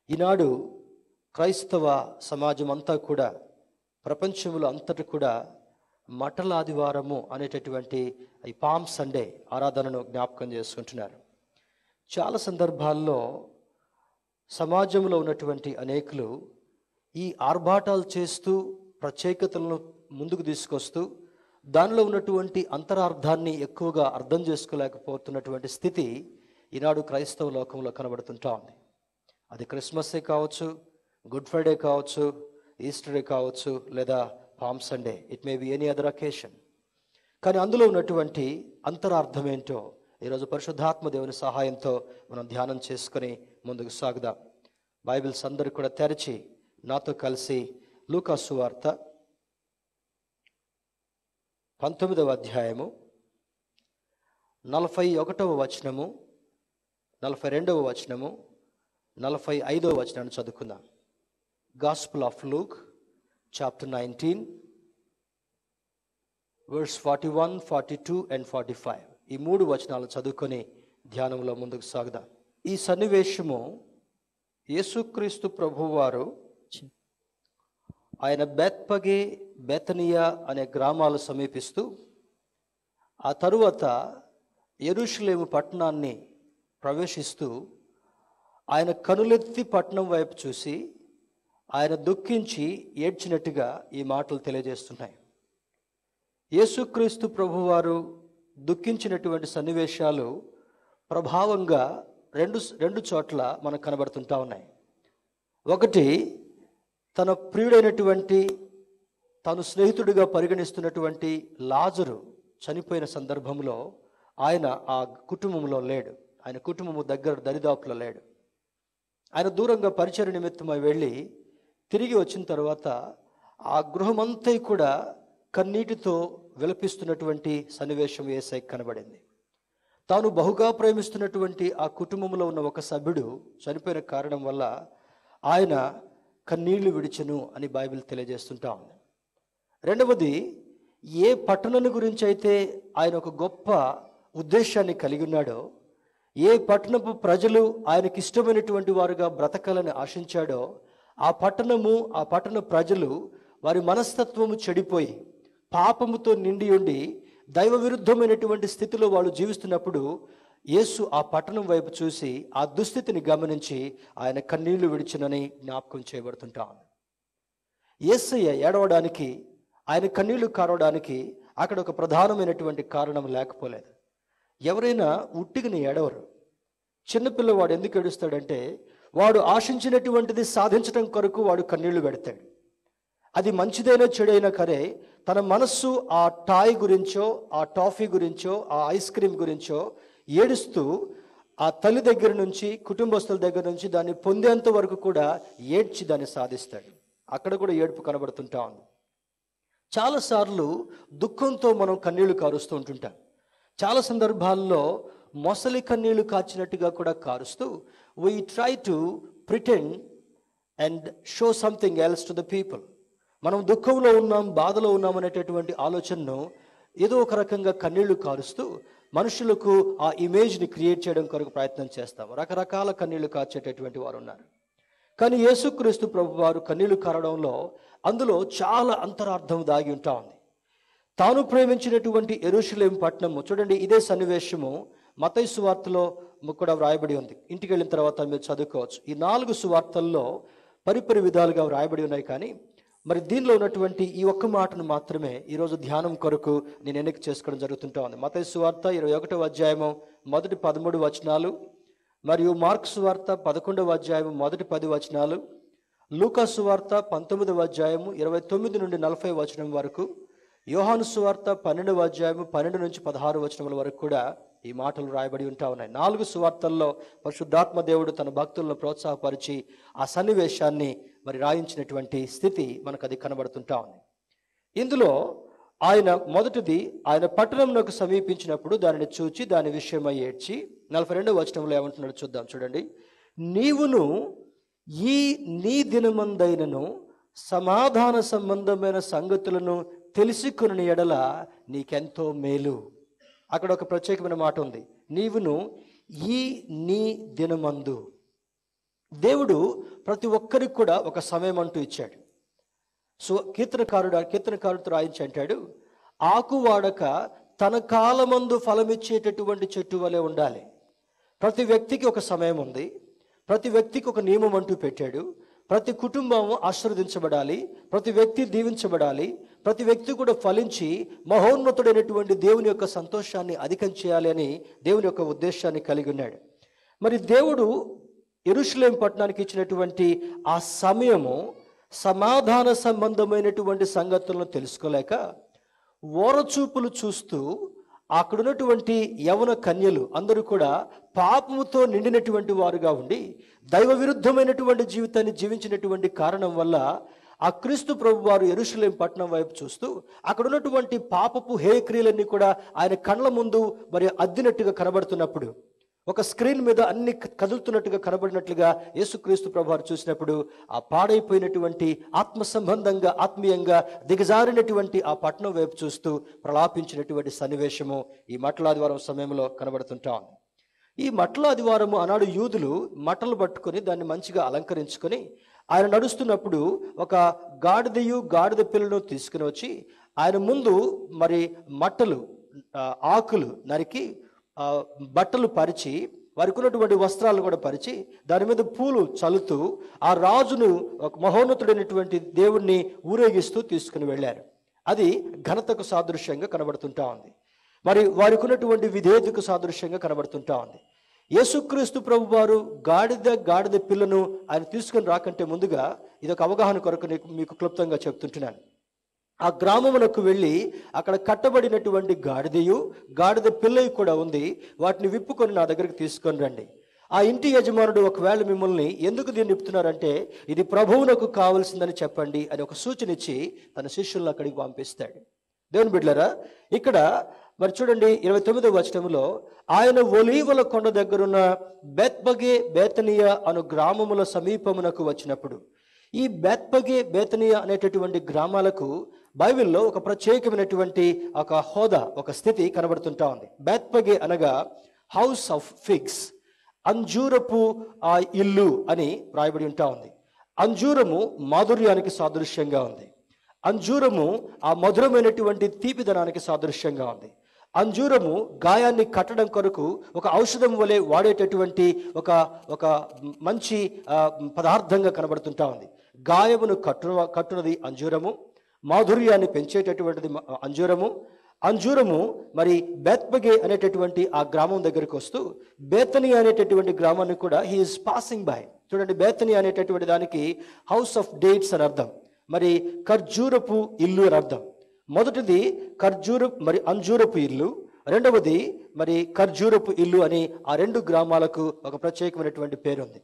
ఈనాడు క్రైస్తవ సమాజం అంతా కూడా, ప్రపంచంలో అంతటా కూడా మటల ఆదివారము అనేటటువంటి ఈ పామ్ సండే ఆరాధనను జ్ఞాపకం చేసుకుంటున్నారు. చాలా సందర్భాల్లో సమాజంలో ఉన్నటువంటి అనేకులు ఈ ఆర్భాటాలు చేస్తూ ప్రత్యేకతలను ముందుకు తీసుకొస్తూ దానిలో ఉన్నటువంటి అంతరార్థాన్ని ఎక్కువగా అర్థం చేసుకోలేకపోతున్నటువంటి స్థితి ఈనాడు క్రైస్తవ లోకంలో కనబడుతుంటా ఉంది. అది క్రిస్మస్ే కావచ్చు, గుడ్ ఫ్రైడే కావచ్చు, ఈస్టరే కావచ్చు, లేదా palm Sunday, it may be any other occasion. కానీ అందులో ఉన్నటువంటి అంతరార్థం ఏంటో ఈరోజు పరిశుద్ధాత్మ దేవుని సహాయంతో మనం ధ్యానం చేసుకొని ముందుకు సాగుదాం. బైబిల్స్ అందరూ కూడా తెరిచి నాతో కలిసి లూకా సువార్త 19వ అధ్యాయము 41వ వచనము, 42వ వచనము, 45వ వచనాన్ని చదువుకుందాం. Gospel of Luke chapter 19 verse 41, 42 and 45. ఈ 3 వచనాలు చదువుకొని ధ్యానంలో ముందుకు సాగుదాం. ఈ సన్నివేశము యేసుక్రీస్తు ప్రభువారు ఆయన బేత్పగే, బేతనియా అనే గ్రామాలు సమీపిస్తూ ఆ తరువాత యెరూషలేము పట్టణాన్ని ప్రవేశిస్తూ ఆయన కనులెత్తి పట్టణం వైపు చూసి ఆయన దుఃఖించి ఏడ్చినట్టుగా ఈ మాటలు తెలియజేస్తున్నాయి. యేసుక్రీస్తు ప్రభువారు దుఃఖించినటువంటి సన్నివేశాలు ప్రభావంగా రెండు చోట్ల మనకు కనబడుతుంటా ఉన్నాయి. ఒకటి, తన ప్రియుడైనటువంటి, తను స్నేహితుడిగా పరిగణిస్తున్నటువంటి లాజరు చనిపోయిన సందర్భంలో ఆయన ఆ కుటుంబంలో లేడు. ఆయన కుటుంబము దగ్గర దరిదాపులో లేడు. ఆయన దూరంగా పరిచర్య నిమిత్తమై వెళ్ళి తిరిగి వచ్చిన తర్వాత ఆ గృహమంతా కూడా కన్నీటితో విలపిస్తున్నటువంటి సన్నివేశం యేసయ్యకు కనబడింది. తాను బహుగా ప్రేమిస్తున్నటువంటి ఆ కుటుంబంలో ఉన్న ఒక సభ్యుడు చనిపోయిన కారణం వల్ల ఆయన కన్నీళ్లు విడిచెను అని బైబిల్ తెలియజేస్తుంటా ఉంది. రెండవది, ఏ పట్టణాన్ని గురించి అయితే ఆయన ఒక గొప్ప ఉద్దేశాన్ని కలిగి ఉన్నాడో, ఏ పట్టణపు ప్రజలు ఆయనకి ఇష్టమైనటువంటి వారుగా బ్రతకాలని ఆశించాడో, ఆ పట్టణము, ఆ పట్టణ ప్రజలు వారి మనస్తత్వము చెడిపోయి పాపముతో నిండి ఉండి దైవ విరుద్ధమైనటువంటి స్థితిలో వాళ్ళు జీవిస్తున్నప్పుడు యేసు ఆ పట్టణం వైపు చూసి ఆ దుస్థితిని గమనించి ఆయన కన్నీళ్లు విడిచినని జ్ఞాపకం చేయబడుతుంటాం. యేసయ్య ఏడవడానికి, ఆయన కన్నీళ్లు కారవడానికి అక్కడ ఒక ప్రధానమైనటువంటి కారణం లేకపోలేదు. ఎవరైనా ఉట్టిగని ఏడవరు. చిన్నపిల్లవాడు ఎందుకు ఏడుస్తాడంటే, వాడు ఆశించినటువంటిది సాధించడం కొరకు వాడు కన్నీళ్లు పెడతాడు. అది మంచిదైనా చెడైనా సరే తన మనస్సు ఆ టాయ్ గురించో, ఆ టాఫీ గురించో, ఆ ఐస్ క్రీమ్ గురించో ఏడుస్తూ ఆ తల్లి దగ్గర నుంచి, కుటుంబస్తుల దగ్గర నుంచి దాన్ని పొందేంత వరకు కూడా ఏడ్చి దాన్ని సాధిస్తాడు. అక్కడ కూడా ఏడుపు కనబడుతుంటా ఉంది. చాలాసార్లు దుఃఖంతో మనం కన్నీళ్లు కారుస్తూ ఉంటుంటాం. చాలా సందర్భాల్లో మొసలి కన్నీళ్లు కాచినట్టుగా కూడా కారుస్తూ we try to pretend and show something else to the people. మనం దుఃఖంలో ఉన్నాం, బాధలో ఉన్నాం అనేటటువంటి ఆలోచనను ఏదో ఒక రకంగా కన్నీళ్లు కారుస్తూ మనుషులకు ఆ ఇమేజ్ని క్రియేట్ చేయడం కొరకు ప్రయత్నం చేస్తాం. రకరకాల కన్నీళ్లు కార్చేటటువంటి వారు ఉన్నారు. కానీ యేసుక్రీస్తు ప్రభు వారు కన్నీళ్లు కారడంలో అందులో చాలా అంతరార్థం దాగి ఉంటా ఉంది. తాను ప్రేమించినటువంటి యెరూషలేము పట్టణము, చూడండి, ఇదే సన్నివేశము మత్తయి సువార్తలో కూడా వ్రాయబడి ఉంది. ఇంటికి వెళ్ళిన తర్వాత మీరు చదువుకోవచ్చు. ఈ 4 సువార్తల్లో పరిపరి విధాలుగా వ్రాయబడి ఉన్నాయి. కానీ మరి దీనిలో ఉన్నటువంటి ఈ ఒక్క మాటను మాత్రమే ఈరోజు ధ్యానం కొరకు నేను ఎన్నిక చేసుకోవడం జరుగుతుంటా ఉంది. మత్తయి సువార్త 21వ అధ్యాయము మొదటి 13 వచనాలు, మరియు మార్కు సువార్త 11వ అధ్యాయము మొదటి 10 వచనాలు, లూకా సువార్త 19వ అధ్యాయము 29 నుండి 40 వచనం వరకు, యోహాను సువార్త 12వ అధ్యాయము 12 నుంచి 16 వచనముల వరకు కూడా ఈ మాటలు రాయబడి ఉంటా ఉన్నాయి. 4 సువార్తల్లో పరిశుద్ధాత్మ దేవుడు తన భక్తులను ప్రోత్సాహపరిచి ఆ సన్నివేశాన్ని మరి రాయించినటువంటి స్థితి మనకు అది కనబడుతుంటా ఉంది. ఇందులో ఆయన మొదటిది, ఆయన పట్టణంలోకి సమీపించినప్పుడు దానిని చూచి దాని విషయమై ఏడ్చి, 42వ వచనంలో ఏమంటున్నాడు చూద్దాం. చూడండి, నీవును ఈ నీ దినమందైనను సమాధాన సంబంధమైన సంగతులను తెలుసుకుని ఎడల నీకెంతో మేలు. అక్కడ ఒక ప్రత్యేకమైన మాట ఉంది, నీవును ఈ నీ దినమందు. దేవుడు ప్రతి ఒక్కరికి కూడా ఒక సమయం అంటూ ఇచ్చాడు. సో కీర్తనకారుడితో రాయించి అంటాడు, ఆకు వాడక తన కాలమందు ఫలమిచ్చేటటువంటి చెట్టు వలె ఉండాలి. ప్రతి వ్యక్తికి ఒక సమయం ఉంది, ప్రతి వ్యక్తికి ఒక నియమం అంటూ పెట్టాడు. ప్రతి కుటుంబం ఆశీర్వదించబడాలి, ప్రతి వ్యక్తి దీవించబడాలి, ప్రతి వ్యక్తి కూడా ఫలించి మహోన్నతుడైనటువంటి దేవుని యొక్క సంతోషాన్ని అధికం చేయాలి అని దేవుని యొక్క ఉద్దేశాన్ని కలిగి ఉన్నాడు. మరి దేవుడు యెరూషలేం పట్టణానికి ఇచ్చినటువంటి ఆ సమయము సమాధాన సంబంధమైనటువంటి సంగతులను తెలుసుకోలేక ఓరచూపులు చూస్తూ అక్కడున్నటువంటి యవన కన్యలు అందరూ కూడా పాపముతో నిండినటువంటి వారుగా ఉండి దైవ విరుద్ధమైనటువంటి జీవితాన్ని జీవించినటువంటి కారణం వల్ల ఆ క్రీస్తు ప్రభు వారు యెరూషలేం పట్టణం వైపు చూస్తూ అక్కడ ఉన్నటువంటి పాపపు హేయక్రియలన్నీ కూడా ఆయన కళ్ళ ముందు మరి అద్దినట్టుగా కనబడుతున్నప్పుడు, ఒక స్క్రీన్ మీద అన్ని కదులుతున్నట్టుగా కనబడినట్లుగా యేసుక్రీస్తు ప్రభువారు చూసినప్పుడు ఆ పాడైపోయినటువంటి ఆత్మ సంబంధంగా ఆత్మీయంగా దిగజారినటువంటి ఆ పట్టణం వైపు చూస్తూ ప్రలాపించినటువంటి సన్నివేశము ఈ మట్టల ఆదివారం సమయంలో కనబడుతుంటాం. ఈ మట్టల ఆదివారము ఆనాడు యూదులు మట్టలు పట్టుకొని దాన్ని మంచిగా అలంకరించుకొని ఆయన నడుస్తున్నప్పుడు ఒక గాడిద పిల్లను తీసుకుని వచ్చి ఆయన ముందు మరి మట్టలు ఆకులు నరికి బట్టలు పరిచి వారికి ఉన్నటువంటి వస్త్రాలు కూడా పరిచి దాని మీద పూలు చల్లుతూ ఆ రాజును ఒక మహోన్నతుడైనటువంటి దేవుణ్ణి ఊరేగిస్తూ తీసుకుని వెళ్ళారు. అది ఘనతకు సాదృశ్యంగా కనబడుతుంటా ఉంది. మరి వారికి ఉన్నటువంటి విధేయతకు సాదృశ్యంగా కనబడుతుంటా ఉంది. యేసుక్రీస్తు ప్రభు వారు గాడిద పిల్లను ఆయన తీసుకుని రాకంటే ముందుగా ఇదొక అవగాహన కొరకు మీకు క్లుప్తంగా చెప్తుంటున్నాను. ఆ గ్రామమునకు వెళ్ళి అక్కడ కట్టబడినటువంటి గాడిద పిల్లయి కూడా ఉంది, వాటిని విప్పుకొని నా దగ్గరికి తీసుకొని రండి. ఆ ఇంటి యజమానుడు ఒకవేళ మిమ్మల్ని ఎందుకు దీన్ని నిప్పుతున్నారంటే ఇది ప్రభువునకు కావాల్సిందని చెప్పండి అని ఒక సూచన ఇచ్చి తన శిష్యులను అక్కడికి పంపిస్తాడు. దేవుని బిడ్డలారా, ఇక్కడ మరి చూడండి 29వ వచనములో ఆయన ఒలీవల కొండ దగ్గరున్న బెత్పగే బేతనియా అను గ్రామముల సమీపమునకు వచ్చినప్పుడు, ఈ బెత్పగే బేతనియా అనేటటువంటి గ్రామాలకు బైబిల్లో ఒక ప్రత్యేకమైనటువంటి ఒక హోదా, ఒక స్థితి కనబడుతుంటా ఉంది. బెత్పగే అనగా హౌస్ ఆఫ్ ఫిగ్స్, అంజూరపు ఆ ఇల్లు అని రాయబడి ఉంటా ఉంది. అంజూరము మాధుర్యానికి సాదృశ్యంగా ఉంది. అంజూరము ఆ మధురమైనటువంటి తీపిదనానికి సాదృశ్యంగా ఉంది. అంజూరము గాయాన్ని కట్టడం కొరకు ఒక ఔషధం వలె వాడేటటువంటి ఒక మంచి పదార్థంగా కనబడుతుంటా ఉంది. గాయమును కట్టునది అంజూరము, మాధుర్యాన్ని పెంచేటటువంటిది అంజూరము మరి బెత్పగే అనేటటువంటి ఆ గ్రామం దగ్గరికి వస్తూ బేతని అనేటటువంటి గ్రామాన్ని కూడా హీ ఈజ్ పాసింగ్ బై. చూడండి, బేతని అనేటటువంటి దానికి హౌస్ ఆఫ్ డేట్స్ అని అర్థం, మరి ఖర్జూరపు ఇల్లు అని అర్థం. మొదటిది అంజూరపు ఇల్లు, రెండవది మరి ఖర్జూరపు ఇల్లు అని ఆ రెండు గ్రామాలకు ఒక ప్రత్యేకమైనటువంటి పేరుంది.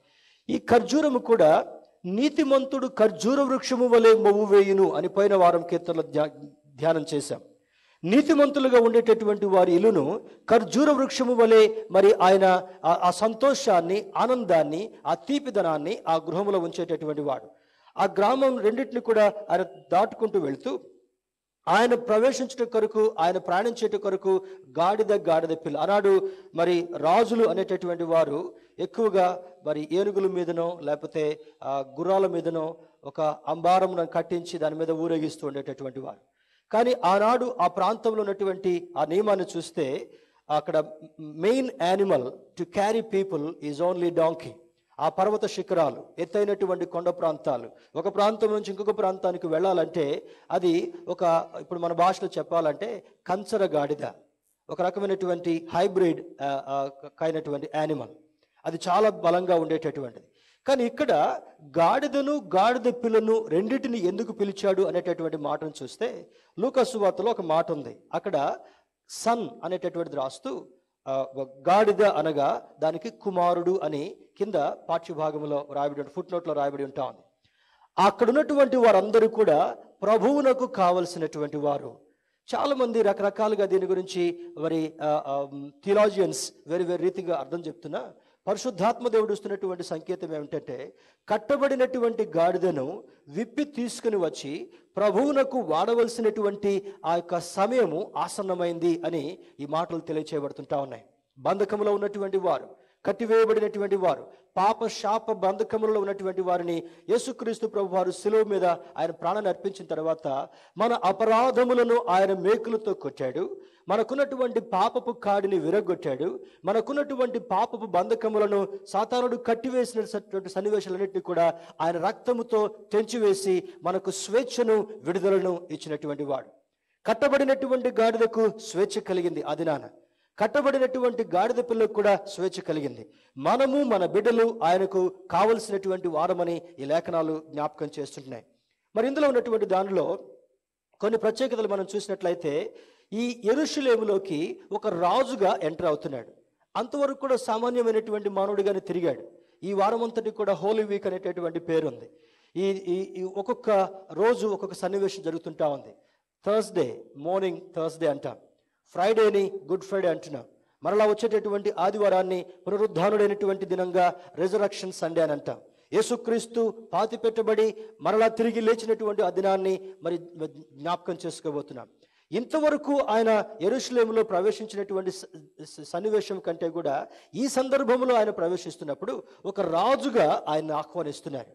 ఈ ఖర్జూరము కూడా నీతిమంతుడు ఖర్జూర వృక్షము వలె మొవ్వు వేయును అని పోయిన వారం కీర్తనలో ధ్యానం చేశాం. నీతిమంతులుగా ఉండేటటువంటి వారి ఇల్లును ఖర్జూర వృక్షము వలె మరి ఆయన ఆ సంతోషాన్ని, ఆనందాన్ని, ఆ తీపిదనాన్ని ఆ గృహంలో ఉంచేటటువంటి వాడు. ఆ గ్రామం రెండింటిని కూడా ఆయన దాటుకుంటూ వెళుతూ ఆయన ప్రవేశించట కొరకు, ఆయన ప్రయాణించేట కొరకు గాడిద పిల్ల. ఆనాడు మరి రాజులు అనేటటువంటి వారు ఎక్కువగా మరి ఏనుగుల మీదనో లేకపోతే గుర్రాల మీదనో ఒక అంబారం కట్టించి దాని మీద ఊరేగిస్తూ ఉండేటటువంటి వారు. కానీ ఆనాడు ఆ ప్రాంతంలో ఉన్నటువంటి ఆ నియమాన్ని చూస్తే అక్కడ main animal to carry people is only donkey. ఆ పర్వత శిఖరాలు, ఎత్తైనటువంటి కొండ ప్రాంతాలు, ఒక ప్రాంతం నుంచి ఇంకొక ప్రాంతానికి వెళ్ళాలంటే అది ఇప్పుడు మన భాషలో చెప్పాలంటే కంచర గాడిద, ఒక రకమైనటువంటి హైబ్రిడ్ అయినటువంటి యానిమల్, అది చాలా బలంగా ఉండేటటువంటిది. కానీ ఇక్కడ గాడిద పిల్లను రెండింటిని ఎందుకు పిలిచాడు అనేటటువంటి మాటను చూస్తే లూకా సువార్తలో ఒక మాట ఉంది. అక్కడ సన్ అనేటటువంటిది రాస్తూ గాడిద అనగా దానికి కుమారుడు అని కింద పాఠ్యభాగంలో రాయబడి, ఫుట్ నోట్లో రాయబడి ఉంటా ఉంది. అక్కడ ఉన్నటువంటి వారందరూ కూడా ప్రభువునకు కావలసినటువంటి వారు. చాలా మంది రకరకాలుగా దీని గురించి మరి థియాలజియన్స్ వేరు వేరు రీతిగా అర్థం చెప్తున్నా, పరిశుద్ధాత్మ దేవుడు ఇస్తున్నటువంటి సంకేతం ఏమిటంటే కట్టబడినటువంటి గాడిదను విప్పి తీసుకుని వచ్చి ప్రభువునకు వాడవలసినటువంటి ఆ యొక్క సమయము ఆసన్నమైంది అని ఈ మాటలు తెలియచేయబడుతుంటా ఉన్నాయి. బంధకంలో ఉన్నటువంటి వారు, కట్టివేయబడినటువంటి వారు, పాప శాప బంధకములలో ఉన్నటువంటి వారిని యేసుక్రీస్తు ప్రభు వారు శిలువ మీద ఆయన ప్రాణాన్ని అర్పించిన తర్వాత మన అపరాధములను ఆయన మేకులతో కొట్టాడు, మనకున్నటువంటి పాపపు కాడిని విరగొట్టాడు, మనకున్నటువంటి పాపపు బంధకములను సాతానుడు కట్టివేసినటువంటి సన్నివేశాలన్నింటినీ కూడా ఆయన రక్తముతో తెంచివేసి మనకు స్వేచ్ఛను విడుదలను ఇచ్చినటువంటి వాడు. కట్టబడినటువంటి గాడిదకు స్వేచ్ఛ కలిగింది, అది నాన్న కట్టబడినటువంటి గాడిద పిల్లకు కూడా స్వేచ్ఛ కలిగింది. మనము మన బిడ్డలు ఆయనకు కావలసినటువంటి వారమని ఈ లేఖనాలు జ్ఞాపకం చేస్తుంటున్నాయి. మరి ఇందులో ఉన్నటువంటి దానిలో కొన్ని ప్రత్యేకతలు మనం చూసినట్లయితే ఈ యెరూషలేములోకి ఒక రాజుగా ఎంటర్ అవుతున్నాడు. అంతవరకు కూడా సామాన్యమైనటువంటి మానవుడిగానే తిరిగాడు. ఈ వారం అంతటి కూడా హోలీ వీక్ అనేటటువంటి పేరు ఉంది. ఈ ఒక్కొక్క రోజు ఒక్కొక్క సన్నివేశం జరుగుతుంటా ఉంది. థర్స్డే మార్నింగ్ థర్స్డే అంటాం, ఫ్రైడేని గుడ్ ఫ్రైడే అంటున్నాం, మరలా వచ్చేటటువంటి ఆదివారాన్ని పునరుద్ధానుడైనటువంటి దినంగా రెజరక్షన్ సండే అని అంటాం. యేసుక్రీస్తు పాతి పెట్టబడి మరలా తిరిగి లేచినటువంటి ఆ దినాన్ని మరి జ్ఞాపకం చేసుకోబోతున్నాం. ఇంతవరకు ఆయన యెరూషలేములో ప్రవేశించినటువంటి సన్నివేశం కంటే కూడా ఈ సందర్భంలో ఆయన ప్రవేశిస్తున్నప్పుడు ఒక రాజుగా ఆయన ఆహ్వానిస్తున్నారు.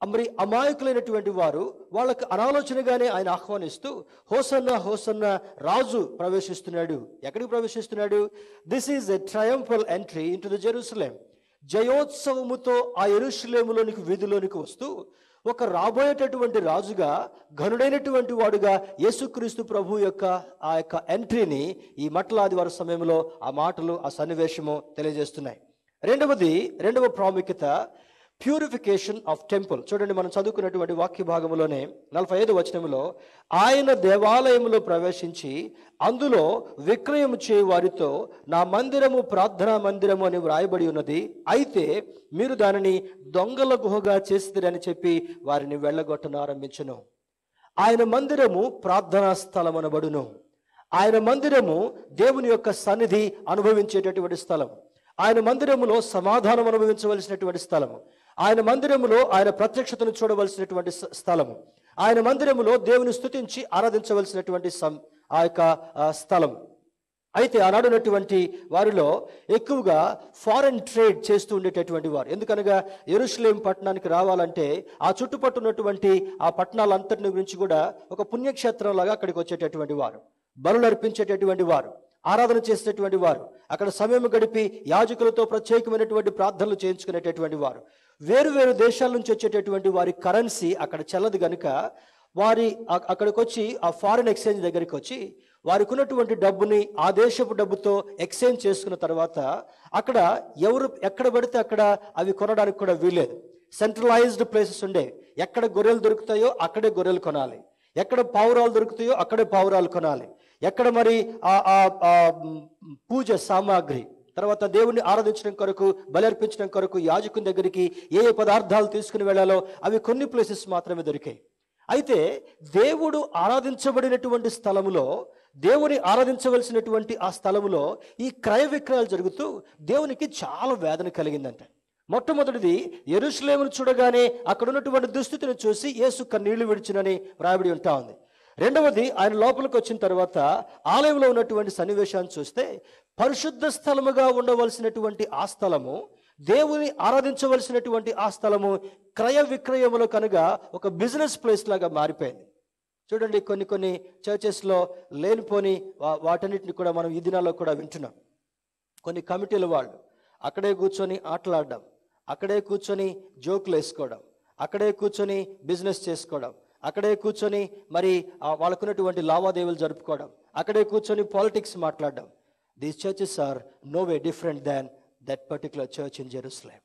మరి అమాయకులైనటువంటి వారు వాళ్ళకు అనాలోచనగానే ఆయన ఆహ్వానిస్తూ హోసన్నా హోసన్నా, రాజు ప్రవేశిస్తున్నాడు. ఎక్కడికి ప్రవేశిస్తున్నాడు? This is a triumphal entry into the Jerusalem. జయోత్సవముతో ఆ యెరూషలేములోనికి వీధిలోనికి వస్తూ ఒక రాబోయేటటువంటి రాజుగా, ఘనుడైనటువంటి వాడుగా యేసుక్రీస్తు ప్రభు యొక్క ఆ యొక్క ఎంట్రీని ఈ మట్ల ఆదివారం సమయంలో ఆ మాటలు, ఆ సన్నివేశము తెలియజేస్తున్నాయి. రెండవ ప్రాముఖ్యత ప్యూరిఫికేషన్ ఆఫ్ టెంపుల్. చూడండి, మనం చదువుకున్నటువంటి వాక్య భాగంలోనే 45వ వచనంలో ఆయన దేవాలయంలో ప్రవేశించి అందులో విక్రయం చేయు వారితో నా మందిరము ప్రార్థనా మందిరము అని వ్రాయబడి ఉన్నది, అయితే మీరు దానిని దొంగల గుహగా చేసిరని చెప్పి వారిని వెళ్ళగొట్టనారంభించును. ఆయన మందిరము ప్రార్థనా స్థలం అనబడును. ఆయన మందిరము దేవుని యొక్క సన్నిధి అనుభవించేటటువంటి స్థలం. ఆయన మందిరములో సమాధానం అనుభవించవలసినటువంటి స్థలము. ఆయన మందిరములో ఆయన ప్రత్యక్షతను చూడవలసినటువంటి స్థలము. ఆయన మందిరములో దేవుని స్తుతించి ఆరాధించవలసినటువంటి ఆ యొక్క స్థలం. అయితే ఆనాడున్నటువంటి వారిలో ఎక్కువగా ఫారెన్ ట్రేడ్ చేస్తూ ఉండేటటువంటి వారు. ఎందుకనగా యెరూషలేం పట్టణానికి రావాలంటే ఆ చుట్టుపట్టున్నటువంటి ఆ పట్టణాలంతటిని గురించి కూడా ఒక పుణ్యక్షేత్రం లాగా అక్కడికి వచ్చేటటువంటి వారు, బలులు అర్పించేటటువంటి వారు, ఆరాధన చేసేటటువంటి వారు, అక్కడ సమయం గడిపి యాజకులతో ప్రత్యేకమైనటువంటి ప్రార్థనలు చేయించుకునేటటువంటి వారు. వేరు దేశాల నుంచి వచ్చేటటువంటి వారి కరెన్సీ అక్కడ చెల్లదు గనుక వారి అక్కడికి వచ్చి ఆ ఫారిన్ ఎక్స్చేంజ్ దగ్గరికి వచ్చి వారికి ఉన్నటువంటి డబ్బుని ఆ దేశపు డబ్బుతో ఎక్స్చేంజ్ చేసుకున్న తర్వాత అక్కడ ఎవరు ఎక్కడ పడితే అక్కడ అవి కొనడానికి కూడా వీల్లేదు. సెంట్రలైజ్డ్ ప్లేసెస్ ఉండేవి. ఎక్కడ గొర్రెలు దొరుకుతాయో అక్కడే గొర్రెలు కొనాలి, ఎక్కడ పావురాలు దొరుకుతాయో అక్కడే పావురాలు కొనాలి, ఎక్కడ మరి ఆ పూజ సామాగ్రి, తర్వాత దేవుణ్ణి ఆరాధించడం కొరకు, బలి కొరకు యాజకుని దగ్గరికి ఏ పదార్థాలు తీసుకుని వెళ్ళాలో అవి కొన్ని ప్లేసెస్ మాత్రమే దొరికాయి. అయితే దేవుడు ఆరాధించబడినటువంటి స్థలములో, దేవుని ఆరాధించవలసినటువంటి ఆ స్థలములో ఈ క్రయ విక్రయాలు జరుగుతూ దేవునికి చాలా వేదన కలిగిందంట. మొట్టమొదటిది, యెరూషలేమును చూడగానే అక్కడ ఉన్నటువంటి దుస్థితిని చూసి యేసు కన్నీళ్లు విడిచినని వ్రాయబడి ఉంటా ఉంది. రెండవది, ఆయన లోపలికి వచ్చిన తర్వాత ఆలయంలో ఉన్నటువంటి సన్నివేశాన్ని చూస్తే పరిశుద్ధ స్థలముగా ఉండవలసినటువంటి ఆ స్థలము, దేవుని ఆరాధించవలసినటువంటి ఆ స్థలము క్రయ విక్రయములు కనుక ఒక బిజినెస్ ప్లేస్ లాగా మారిపోయింది. చూడండి, కొన్ని చర్చెస్లో లేనిపోని వాటన్నిటిని కూడా మనం ఈ దినాల్లో కూడా వింటున్నాం. కొన్ని కమిటీల వాళ్ళు అక్కడే కూర్చొని ఆటలాడడం, అక్కడే కూర్చొని జోకులు వేసుకోవడం, అక్కడే కూర్చొని బిజినెస్ చేసుకోవడం, అక్కడే కూర్చొని మరి వాళ్ళకున్నటువంటి లావాదేవీలు జరుపుకోవడం, అక్కడే కూర్చొని పాలిటిక్స్ మాట్లాడడం. These churches are no way different than that particular church in Jerusalem.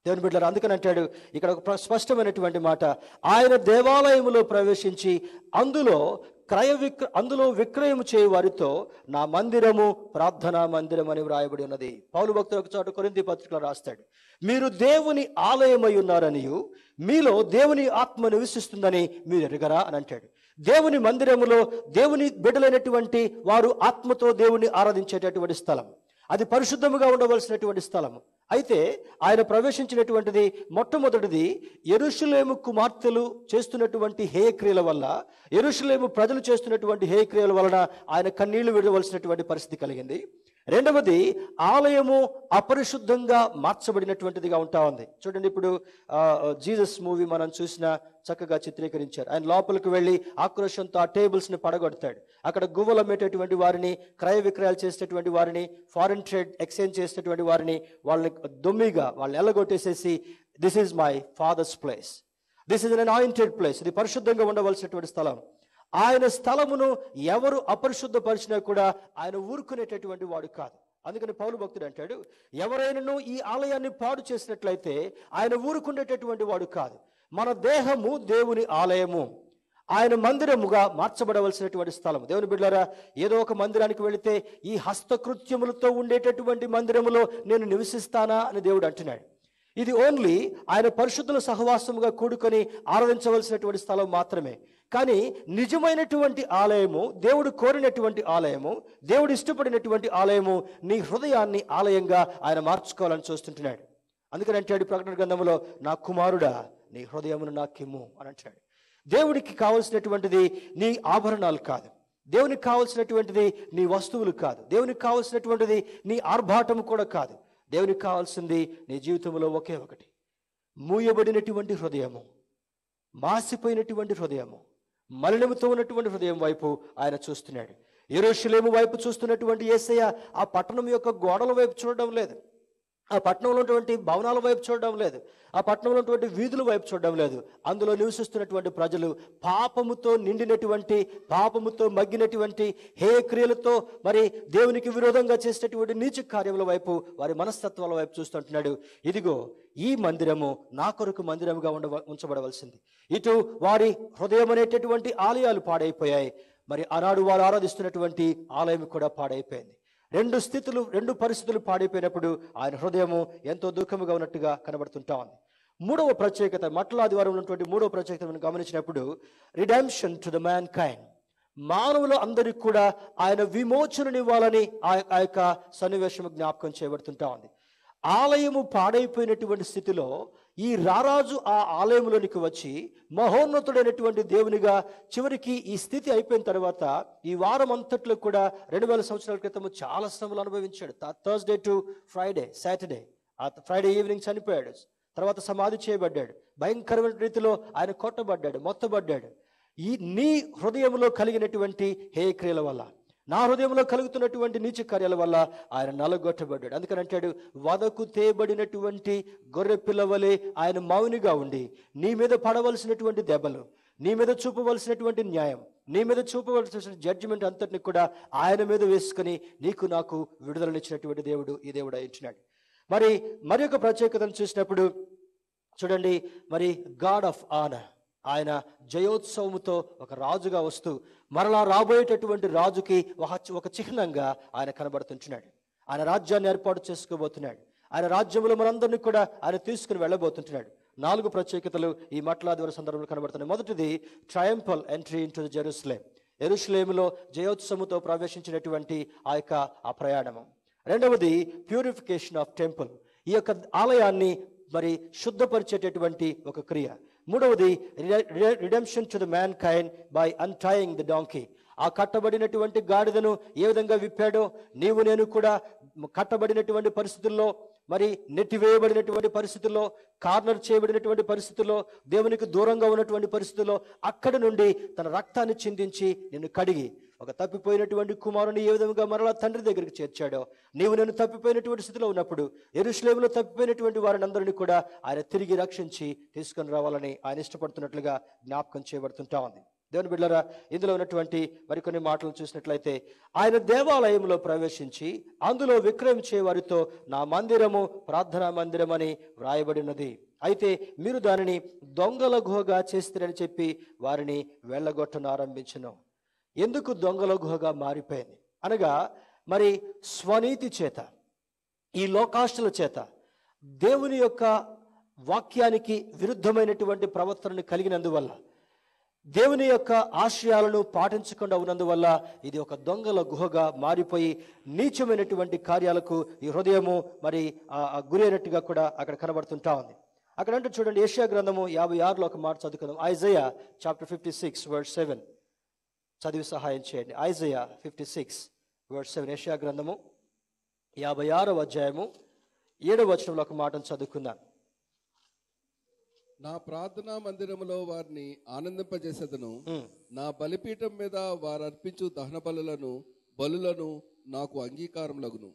దేవుని బిడ్డలారా, అందుకని అంటాడు ఇక్కడ ఒక స్పష్టమైనటువంటి మాట, ఆయన దేవాలయములో ప్రవేశించి అందులో విక్రయం చేయు వారితో నా మందిరము ప్రార్థనా మందిరం అని వ్రాయబడి ఉన్నది. పౌలు భక్తుడు ఒక చోట కొరింథీ పత్రికలో రాస్తాడు, మీరు దేవుని ఆలయమై ఉన్నారనియు మీలో దేవుని ఆత్మ నివసిస్తుందని మీరు ఎరుగరా అని అంటాడు. దేవుని మందిరములో దేవుని బిడ్డలైనటువంటి వారు ఆత్మతో దేవుని ఆరాధించేటటువంటి స్థలం, అది పరిశుద్ధముగా ఉండవలసినటువంటి స్థలము. అయితే ఆయన ప్రవేశించినటువంటిది మొట్టమొదటిది యెరూషలేము కుమార్తెలు చేస్తున్నటువంటి హేయక్రియల వల్ల, యెరూషలేము ప్రజలు చేస్తున్నటువంటి హేయక్రియల వలన ఆయన కన్నీళ్లు విడవలసినటువంటి పరిస్థితి కలిగింది. రెండవది, ఆలయము అపరిశుద్ధంగా మార్చబడినటువంటిదిగా ఉంటా ఉంది. చూడండి, ఇప్పుడు జీసస్ మూవీ మనం చూసిన చక్కగా చిత్రీకరించారు. ఆయన లోపలికి వెళ్ళి ఆక్రోషంతో ఆ టేబుల్స్ని పడగొడతాడు. అక్కడ గువ్వలు అమ్మేటటువంటి వారిని, క్రయ విక్రయాలు చేసేటటువంటి వారిని, ఫారిన్ ట్రేడ్ ఎక్స్చేంజ్ చేసేటటువంటి వారిని వాళ్ళని దొమ్మిగా వాళ్ళని ఎల్లగొట్టేసేసి, this is my father's place, this is an anointed place, ఇది పరిశుద్ధంగా ఉండవలసినటువంటి స్థలం. ఆయన స్థలమును ఎవరు అపరిశుద్ధపరిచినా కూడా ఆయన ఊరుకునేటటువంటి వాడు కాదు. అందుకని పౌలు భక్తుడు అంటాడు, ఎవరైనాను ఈ ఆలయాన్ని పాడు చేసినట్లయితే ఆయన ఊరుకునేటటువంటి వాడు కాదు. మన దేహము దేవుని ఆలయము, ఆయన మందిరముగా మార్చబడవలసినటువంటి స్థలం. దేవుని బిడ్డలారా, ఏదో ఒక మందిరానికి వెళితే ఈ హస్తకృత్యములతో ఉండేటటువంటి మందిరములో నేను నివసిస్తానా అని దేవుడు అంటున్నాడు. ఇది ఓన్లీ ఆయన పరిశుద్ధుల సహవాసముగా కూడుకొని ఆరాధించవలసినటువంటి స్థలం మాత్రమే. కానీ నిజమైనటువంటి ఆలయము, దేవుడు కోరినటువంటి ఆలయము, దేవుడు ఇష్టపడినటువంటి ఆలయము, నీ హృదయాన్ని ఆలయంగా ఆయన మార్చుకోవాలని చూస్తుంటున్నాడు. అందుకని అంటాడు ప్రకటన గ్రంథంలో, నా కుమారుడా నీ హృదయమును నాకిమ్ము అని అంటాడు. దేవుడికి కావలసినటువంటిది నీ ఆభరణాలు కాదు, దేవునికి కావలసినటువంటిది నీ వస్తువులు కాదు, దేవునికి కావలసినటువంటిది నీ ఆర్భాటము కూడా కాదు. దేవునికి కావాల్సింది నీ జీవితంలో ఒకే ఒకటి, మూయబడినటువంటి హృదయము, మాసిపోయినటువంటి హృదయము, మలినముతో ఉన్నటువంటి హృదయం వైపు ఆయన చూస్తున్నాడు. యెరూషలేము వైపు చూస్తున్నటువంటి యేసయ్య ఆ పట్టణం యొక్క గోడల వైపు చూడడం లేదు, ఆ పట్టణంలో ఉన్నటువంటి భవనాల వైపు చూడడం లేదు, ఆ పట్టణంలో ఉన్నటువంటి వీధుల వైపు చూడడం లేదు. అందులో నివసిస్తున్నటువంటి ప్రజలు పాపముతో నిండినటువంటి, పాపముతో మగ్గినటువంటి, హేయ క్రియలతో మరి దేవునికి విరోధంగా చేసేటటువంటి నీచ కార్యముల వైపు, వారి మనస్తత్వాల వైపు చూస్తుంటున్నాడు. ఇదిగో ఈ మందిరము నా కొరకు మందిరముగా ఉంచబడవలసింది. ఇటు వారి హృదయం అనేటటువంటి ఆలయాలు పాడైపోయాయి, మరి ఆనాడు వారు ఆరాధిస్తున్నటువంటి ఆలయం కూడా పాడైపోయింది. రెండు స్థితులు, రెండు పరిస్థితులు పాడైపోయినప్పుడు ఆయన హృదయము ఎంతో దుఃఖముగా ఉన్నట్టుగా కనబడుతుంటా ఉంది. మూడవ ప్రత్యేకత, మట్ల ఆదివారం ఉన్నటువంటి మూడవ ప్రత్యేకతను గమనించినప్పుడు, redemption to the man kind, మానవులు అందరికీ కూడా ఆయన విమోచననివ్వాలని ఆ యొక్క సన్నివేశం జ్ఞాపకం చేయబడుతుంటా ఉంది. ఆలయము పాడైపోయినటువంటి స్థితిలో ఈ రారాజు ఆ ఆలయంలోనికి వచ్చి మహోన్నతుడైనటువంటి దేవునిగా, చివరికి ఈ స్థితి అయిపోయిన తర్వాత ఈ వారం అంతట్లో కూడా 2000 సంవత్సరాల క్రితం చాలా శ్రమలు అనుభవించాడు. థర్స్డే టు ఫ్రైడే, సాటర్డే, ఆ ఫ్రైడే ఈవినింగ్ చనిపోయాడు. తర్వాత సమాధి చేయబడ్డాడు. భయంకరమైన రీతిలో ఆయన కొట్టబడ్డాడు, మొత్తబడ్డాడు. నీ హృదయంలో కలిగినటువంటి హేయ క్రియల వల్ల, నా హృదయంలో కలుగుతున్నటువంటి నీచ కార్యాల వల్ల ఆయన నలగొట్టబడ్డాడు. అందుకని అంటాడు, వదకు తేబడినటువంటి గొర్రె పిల్లవలే ఆయన మౌనిగా ఉండి, నీ మీద పడవలసినటువంటి దెబ్బలు, నీ మీద చూపవలసినటువంటి న్యాయం, నీ మీద చూపవలసిన జడ్జిమెంట్ అంతటిని కూడా ఆయన మీద వేసుకొని నీకు నాకు విడుదలనిచ్చినటువంటి దేవుడు ఈ దేవుడు ఇచ్చినాడు. మరి ఒక ప్రత్యేకతను చూసినప్పుడు చూడండి, మరి గాడ్ ఆఫ్ ఆనర్, ఆయన జయోత్సవముతో ఒక రాజుగా వస్తూ మరలా రాబోయేటటువంటి రాజుకి ఒక చిహ్నంగా ఆయన కనబడుతుంటున్నాడు. ఆయన రాజ్యాన్ని ఏర్పాటు చేసుకోబోతున్నాడు. ఆయన రాజ్యంలో మనందరినీ కూడా ఆయన తీసుకుని వెళ్ళబోతుంటున్నాడు. 4 ప్రత్యేకతలు ఈ మట్లాదివారం సందర్భంలో కనబడుతున్నాయి. మొదటిది, ట్రయంపల్ ఎంట్రీ ఇంటు జెరూసలేం, యెరూషలేములో జయోత్సవముతో ప్రవేశించినటువంటి ఆ ప్రయాణము. రెండవది, ప్యూరిఫికేషన్ ఆఫ్ టెంపుల్, ఈ యొక్క ఆలయాన్ని మరి శుద్ధపరిచేటటువంటి ఒక క్రియ. మూడవది, redemption to the mankind by untying the donkey, ఆ కట్టబడినటువంటి గాడిదను ఏ విధంగా విప్పాడో నీవు నేను కూడా కట్టబడినటువంటి పరిస్థితుల్లో, మరి నెట్టివేయబడినటువంటి పరిస్థితుల్లో, కార్నర్ చేయబడినటువంటి పరిస్థితుల్లో, దేవునికి దూరంగా ఉన్నటువంటి పరిస్థితుల్లో అక్కడి నుండి తన రక్తాన్ని చిందించి నిన్ను కడిగి ఒక తప్పిపోయినటువంటి కుమారుని ఏ విధంగా మరలా తండ్రి దగ్గరికి చేర్చాడో, నీవు నేను తప్పిపోయినటువంటి స్థితిలో ఉన్నప్పుడు యెరూషలేములో తప్పిపోయినటువంటి వారిని అందరినీ కూడా ఆయన తిరిగి రక్షించి తీసుకొని రావాలని ఆయన ఇష్టపడుతున్నట్లుగా జ్ఞాపకం చేయబడుతుంటా ఉంది. దేవుని బిడ్డలారా, ఇందులో ఉన్నటువంటి మరికొన్ని మాటలు చూసినట్లయితే, ఆయన దేవాలయంలో ప్రవేశించి అందులో విక్రయించే వారితో నా మందిరము ప్రార్థనా మందిరం అని వ్రాయబడినది, అయితే మీరు దానిని దొంగల గుహగా చేస్తారని చెప్పి వారిని వెళ్ళగొట్టను ఆరంభించను. ఎందుకు దొంగల గుహగా మారిపోయింది అనగా, మరి స్వనీతి చేత, ఈ లోకాశల చేత, దేవుని యొక్క వాక్యానికి విరుద్ధమైనటువంటి ప్రవర్తనను కలిగినందువల్ల, దేవుని యొక్క ఆశయాలను పాటించకుండా ఉన్నందువల్ల ఇది ఒక దొంగల గుహగా మారిపోయి నీచమైనటువంటి కార్యాలకు ఈ హృదయము మరి గురి అయినట్టుగా కూడా అక్కడ కనబడుతుంటా ఉంది. అక్కడ అంటే చూడండి, యెషయా గ్రంథము 56లో ఒక మాట చదువుకుందాం. ఐజయా చాప్టర్ 56 వర్స్ 7 చదివి సహాయం చేయండి. ఐజయా 56 వర్స్ 7, యెషయా గ్రంథము 56వ అధ్యాయము 7వ వచనంలో ఒక మాటను చదువుకుందాం. నా ప్రార్థనా మందిరములో వారిని ఆనందింపజేసేదను. నా బలిపీఠం మీద వారు అర్పించు దహన బలులను నాకు అంగీకారములగును.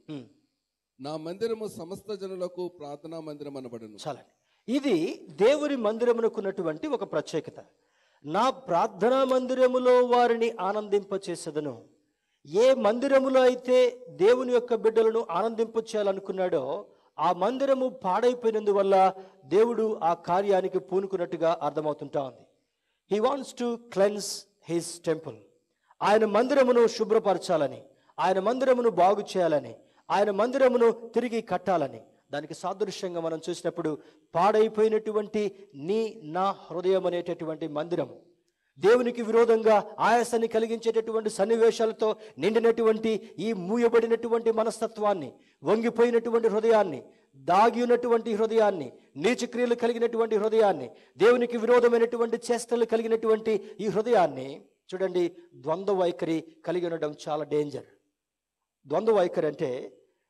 నా మందిరము సమస్త జనులకు ప్రార్థనా మందిరం అనబడును. చాలా, ఇది దేవుని మందిరమునకున్నటువంటి ఒక ప్రత్యేకత. నా ప్రార్థనా మందిరములో వారిని ఆనందింపచేసేదను. ఏ మందిరములో అయితే దేవుని యొక్క బిడ్డలను ఆనందింప చేయాలనుకున్నాడో ఆ మందిరము పాడైపోయినందువల్ల దేవుడు ఆ కార్యానికి పూనుకున్నట్టుగా అర్థమవుతుంటా ఉంది. He wants to cleanse his temple. ఆయన మందిరమును శుభ్రపరచాలని, ఆయన మందిరమును బాగు చేయాలని, ఆయన మందిరమును తిరిగి కట్టాలని. దానికి సాదృశ్యంగా మనం చూసినప్పుడు పాడైపోయినటువంటి నా హృదయం అనేటటువంటి మందిరము, దేవునికి విరోధంగా ఆయాసాన్ని కలిగించేటటువంటి సన్నివేశాలతో నిండినటువంటి ఈ మూయబడినటువంటి మనస్తత్వాన్ని, వంగిపోయినటువంటి హృదయాన్ని, దాగి ఉన్నటువంటి హృదయాన్ని, నీచక్రియలు కలిగినటువంటి హృదయాన్ని, దేవునికి విరోధమైనటువంటి చేష్టలు కలిగినటువంటి ఈ హృదయాన్ని చూడండి, ద్వంద్వ వైఖరి కలిగి ఉండడం చాలా డేంజర్. ద్వంద్వ వైఖరి అంటే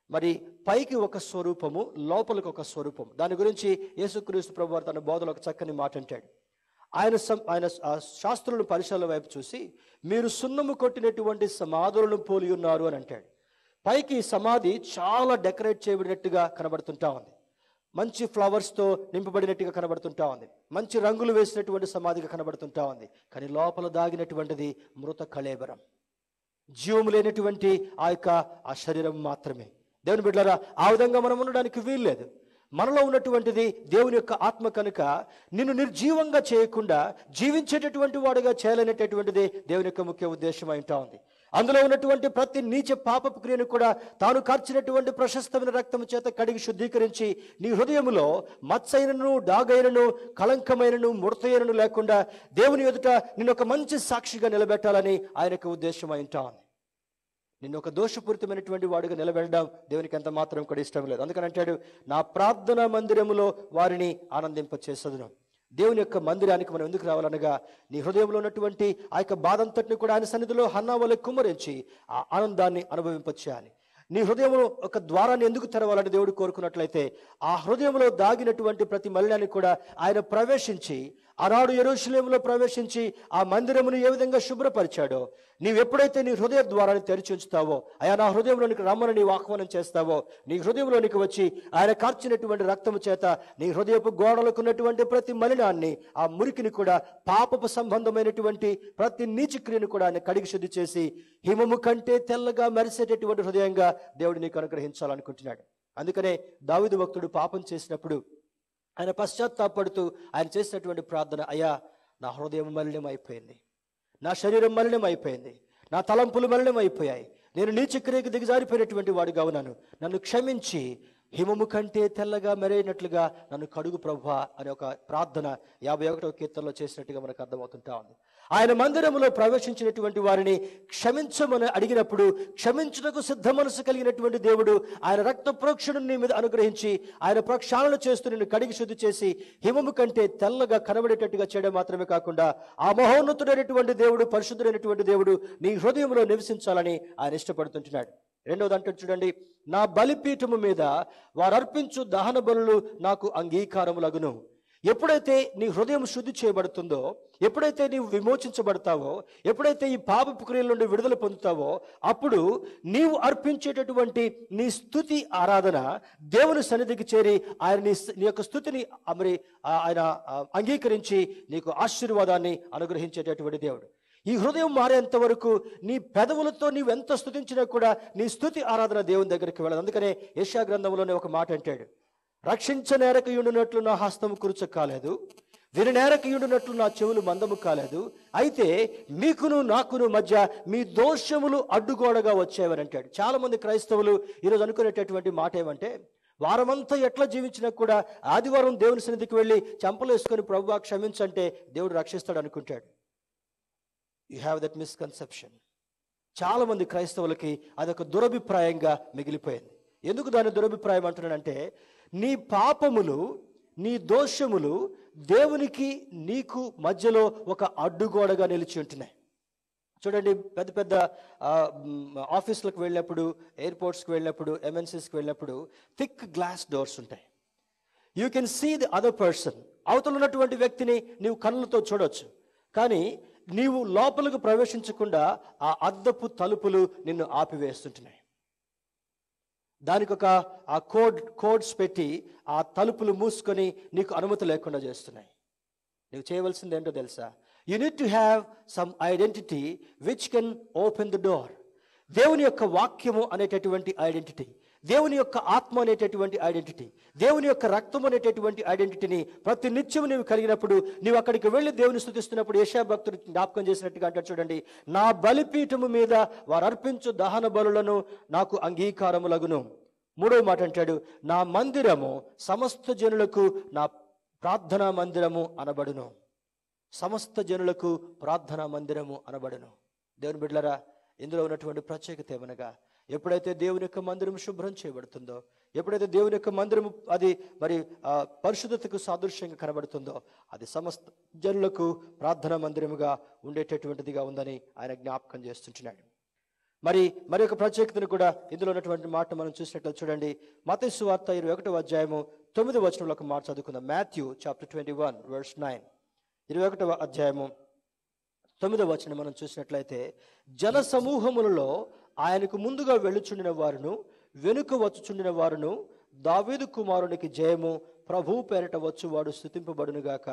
మరి పైకి ఒక స్వరూపము, లోపలికి ఒక స్వరూపం. దాని గురించి యేసుక్రీస్తు ప్రభువారు తన బోధలో ఒక చక్కని మాట అంటాడు. ఆయన శాస్త్రులను పరిశీలన వైపు చూసి, మీరు సున్నము కొట్టినటువంటి సమాధులను పోలి ఉన్నారు అని అంటాడు. పైకి సమాధి చాలా డెకరేట్ చేయబడినట్టుగా కనబడుతుంటా ఉంది, మంచి ఫ్లవర్స్తో నింపబడినట్టుగా కనబడుతుంటా ఉంది, మంచి రంగులు వేసినటువంటి సమాధిగా కనబడుతుంటా ఉంది. కానీ లోపల దాగినటువంటిది మృత కళేబరం, జీవము లేనటువంటి ఆ శరీరం మాత్రమే. దేవుని బిడ్డలారా, ఆ విధంగా మనం ఉండడానికి వీల్లేదు. మనలో ఉన్నటువంటిది దేవుని యొక్క ఆత్మ కనుక నిన్ను నిర్జీవంగా చేయకుండా జీవించేటటువంటి వాడుగా చేయాలనేటటువంటిది దేవుని యొక్క ముఖ్య ఉద్దేశం అయింటా ఉంది. అందులో ఉన్నటువంటి ప్రతి నీచ పాపపు క్రియను కూడా తాను కార్చినటువంటి ప్రశస్తమైన రక్తము చేత కడిగి శుద్ధీకరించి నీ హృదయములో మత్సైనను, డాగైనను, కళంకమైనను, ముడతైనను లేకుండా దేవుని ఎదుట నిన్ను ఒక మంచి సాక్షిగా నిలబెట్టాలని ఆయన యొక్క ఉద్దేశం అయింటా ఉంది. నిన్ను ఒక దోషపూరితమైనటువంటి వాడుగా నిలబెట్టడం దేవునికి ఎంత మాత్రం కూడా ఇష్టం లేదు. అందుకని అంటాడు, నా ప్రార్థనా మందిరములో వారిని ఆనందింపచేసేదను. దేవుని యొక్క మందిరానికి మనం ఎందుకు రావాలనగా, నీ హృదయంలో ఉన్నటువంటి ఆ యొక్క బాధంతటిని కూడా ఆయన సన్నిధిలో హన్నా వలె కుమ్మరించి ఆ ఆనందాన్ని అనుభవింపచేయాలి. నీ హృదయంలో ఒక ద్వారాన్ని ఎందుకు తెరవాలని దేవుడు కోరుకున్నట్లయితే, ఆ హృదయంలో దాగినటువంటి ప్రతి మలినాన్ని కూడా ఆయన ప్రవేశించి, ఆనాడు యెరూషలేములో ప్రవేశించి ఆ మందిరమును ఏ విధంగా శుభ్రపరిచాడో, నీవు ఎప్పుడైతే నీ హృదయ ద్వారాన్ని తెరిచి ఉంచుతావో, అయా నా హృదయంలోనికి రమ్మని నీవు ఆహ్వానం చేస్తావో, నీ హృదయంలోనికి వచ్చి ఆయన కార్చినటువంటి రక్తము చేత నీ హృదయపు గోడలకు ఉన్నటువంటి ప్రతి మలినాన్ని, ఆ మురికిని కూడా, పాపపు సంబంధమైనటువంటి ప్రతి నీచక్రియను కూడా ఆయన కడిగి శుద్ధి చేసి హిమము కంటే తెల్లగా మెరిసేటటువంటి హృదయంగా దేవుడు నీకు అనుగ్రహించాలనుకుంటున్నాడు. అందుకనే దావీదు భక్తుడు పాపం చేసినప్పుడు ఆయన పశ్చాత్తాపడుతూ ఆయన చేసినటువంటి ప్రార్థన, అయ్యా నా హృదయం మలినం అయిపోయింది, నా శరీరం మలినం అయిపోయింది, నా తలంపులు మలినం అయిపోయాయి, నేను నీచక్రియకు దిగజారిపోయినటువంటి వాడిగా ఉన్నాను, నన్ను క్షమించి హిమము కంటే తెల్లగా మెరైనట్లుగా నన్ను కడుగు ప్రభువా అనే ఒక ప్రార్థన 51వ కీర్తనలో చేసినట్టుగా మనకు అర్థమవుతుంటా ఉంది. ఆయన మందిరములో ప్రవేశించినటువంటి వారిని క్షమించమని అడిగినప్పుడు క్షమించుటకు సిద్ధ మనసు కలిగినటువంటి దేవుడు ఆయన రక్త ప్రోక్షణను నీ మీద అనుగ్రహించి ఆయన ప్రక్షాళన చేస్తూ నిన్ను కడిగి శుద్ధి చేసి హిమము కంటే తెల్లగా కనబడేటట్టుగా చేయడం మాత్రమే కాకుండా ఆ మహోన్నతుడైనటువంటి దేవుడు, పరిశుద్ధుడైనటువంటి దేవుడు నీ హృదయంలో నివసించాలని ఆయన ఇష్టపడుతుంటున్నాడు. రెండవది అంటే చూడండి, నా బలిపీఠము మీద వారు అర్పించు దహన బలులు నాకు అంగీకారములగును. ఎప్పుడైతే నీ హృదయం శుద్ధి చేయబడుతుందో, ఎప్పుడైతే నీవు విమోచించబడతావో, ఎప్పుడైతే ఈ పాపపు క్రియల నుండి విడుదల పొందుతావో, అప్పుడు నీవు అర్పించేటటువంటి నీ స్తుతి ఆరాధన దేవుని సన్నిధికి చేరి ఆయన నీ యొక్క స్తుతిని మరి ఆయన అంగీకరించి నీకు ఆశీర్వాదాన్ని అనుగ్రహించేటటువంటి దేవుడు. ఈ హృదయం మారేంత వరకు నీ పెదవులతో నీవు ఎంత స్తుతించినా కూడా నీ స్తుతి ఆరాధన దేవుని దగ్గరికి వెళ్ళదు. అందుకనే యెషయా గ్రంథంలోనే ఒక మాట అంటాడు, రక్షించనేరకయుండునట్లు నా హస్తము కురుచ కాలేదు, విననేరకయుండునట్లు నా చెవులు మందము కాలేదు, అయితే మీకును నాకును మధ్య మీ దోషములు అడ్డుగోడగా వచ్చేవని అంటాడు. చాలా మంది క్రైస్తవులు ఈరోజు అనుకునేటటువంటి మాట ఏమంటే, వారమంతా ఎట్లా జీవించినా కూడా ఆదివారం దేవుని సన్నిధికి వెళ్ళి చెంపలేసుకొని ప్రభువా క్షమించంటే దేవుడు రక్షిస్తాడు అనుకుంటాడు. You have that misconception. చాలా మంది క్రైస్తవులకి అదొక దురభిప్రాయంగా మిగిలిపోయింది. ఎందుకు దాని దురభిప్రాయం అంటున్నానంటే, నీ పాపములు, నీ దోషములు దేవునికి నీకు మధ్యలో ఒక అడ్డుగోడగా నిలిచి ఉంటున్నాయి. చూడండి, పెద్ద పెద్ద ఆఫీసులకు వెళ్ళినప్పుడు, ఎయిర్పోర్ట్స్కి వెళ్ళినప్పుడు, ఎంఎన్సీస్కి వెళ్ళినప్పుడు థిక్ గ్లాస్ డోర్స్ ఉంటాయి. You can see the other person. అవతల ఉన్నటువంటి వ్యక్తిని నీవు కళ్ళతో చూడొచ్చు, కానీ నీవు లోపలికి ప్రవేశించకుండా ఆ అద్దపు తలుపులు నిన్ను ఆపివేస్తుంటున్నాయి. దానికి ఒక ఆ కోడ్స్ పెట్టి ఆ తలుపులు మూసుకొని నీకు అనుమతి లేకుండా చేస్తున్నాయి. నువ్వు చేయవలసింది ఏంటో తెలుసా? You need to have some identity which can open the door. దేవుని యొక్క వాక్యము అనేటటువంటి ఐడెంటిటీ, దేవుని యొక్క ఆత్మ అనేటటువంటి ఐడెంటిటీ, దేవుని యొక్క రక్తం అనేటటువంటి ఐడెంటిటీని ప్రతి నిత్యం నీవు కలిగినప్పుడు, నీవు అక్కడికి వెళ్ళి దేవుని స్తుతిస్తున్నప్పుడు యెషయా భక్తుడు జ్ఞాపకం చేసినట్టుగా అంటాడు చూడండి, నా బలిపీఠము మీద వారు అర్పించు దహన బలులను నాకు అంగీకారములగును. మూడవ మాట అంటాడు, నా మందిరము సమస్త జనులకు నా ప్రార్థనా మందిరము అనబడును. సమస్త జనులకు ప్రార్థనా మందిరము అనబడును. దేవుని బిడ్డలారా, ఇందులో ఉన్నటువంటి ప్రత్యేకత ఏమనగా, ఎప్పుడైతే దేవుని యొక్క మందిరం శుభ్రం చేయబడుతుందో, ఎప్పుడైతే దేవుని యొక్క మందిరము అది మరి పరిశుద్ధతకు సాదృశ్యంగా కనబడుతుందో, అది సమస్త జనులకు ప్రార్థనా మందిరముగా ఉండేటటువంటిదిగా ఉందని ఆయన జ్ఞాపకం చేస్తుంటున్నాడు. మరి ఒక ప్రత్యేకతను కూడా ఇందులో ఉన్నటువంటి మాట మనం చూసినట్లు చూడండి. మత్తయి సువార్త 21వ అధ్యాయము 9వ వచనంలో ఒక మాట చదువుకుందాం. Matthew chapter 21 verse 9. 21వ అధ్యాయము 9వ వచనం మనం చూసినట్లయితే, జన సమూహములలో ఆయనకు ముందుగా వెళ్ళుచుండిన వారును వెనుక వచ్చుచుండిన వారును, దావీదు కుమారునికి జయము, ప్రభువు పేరట వచ్చువాడు స్తుతింపబడునుగాక,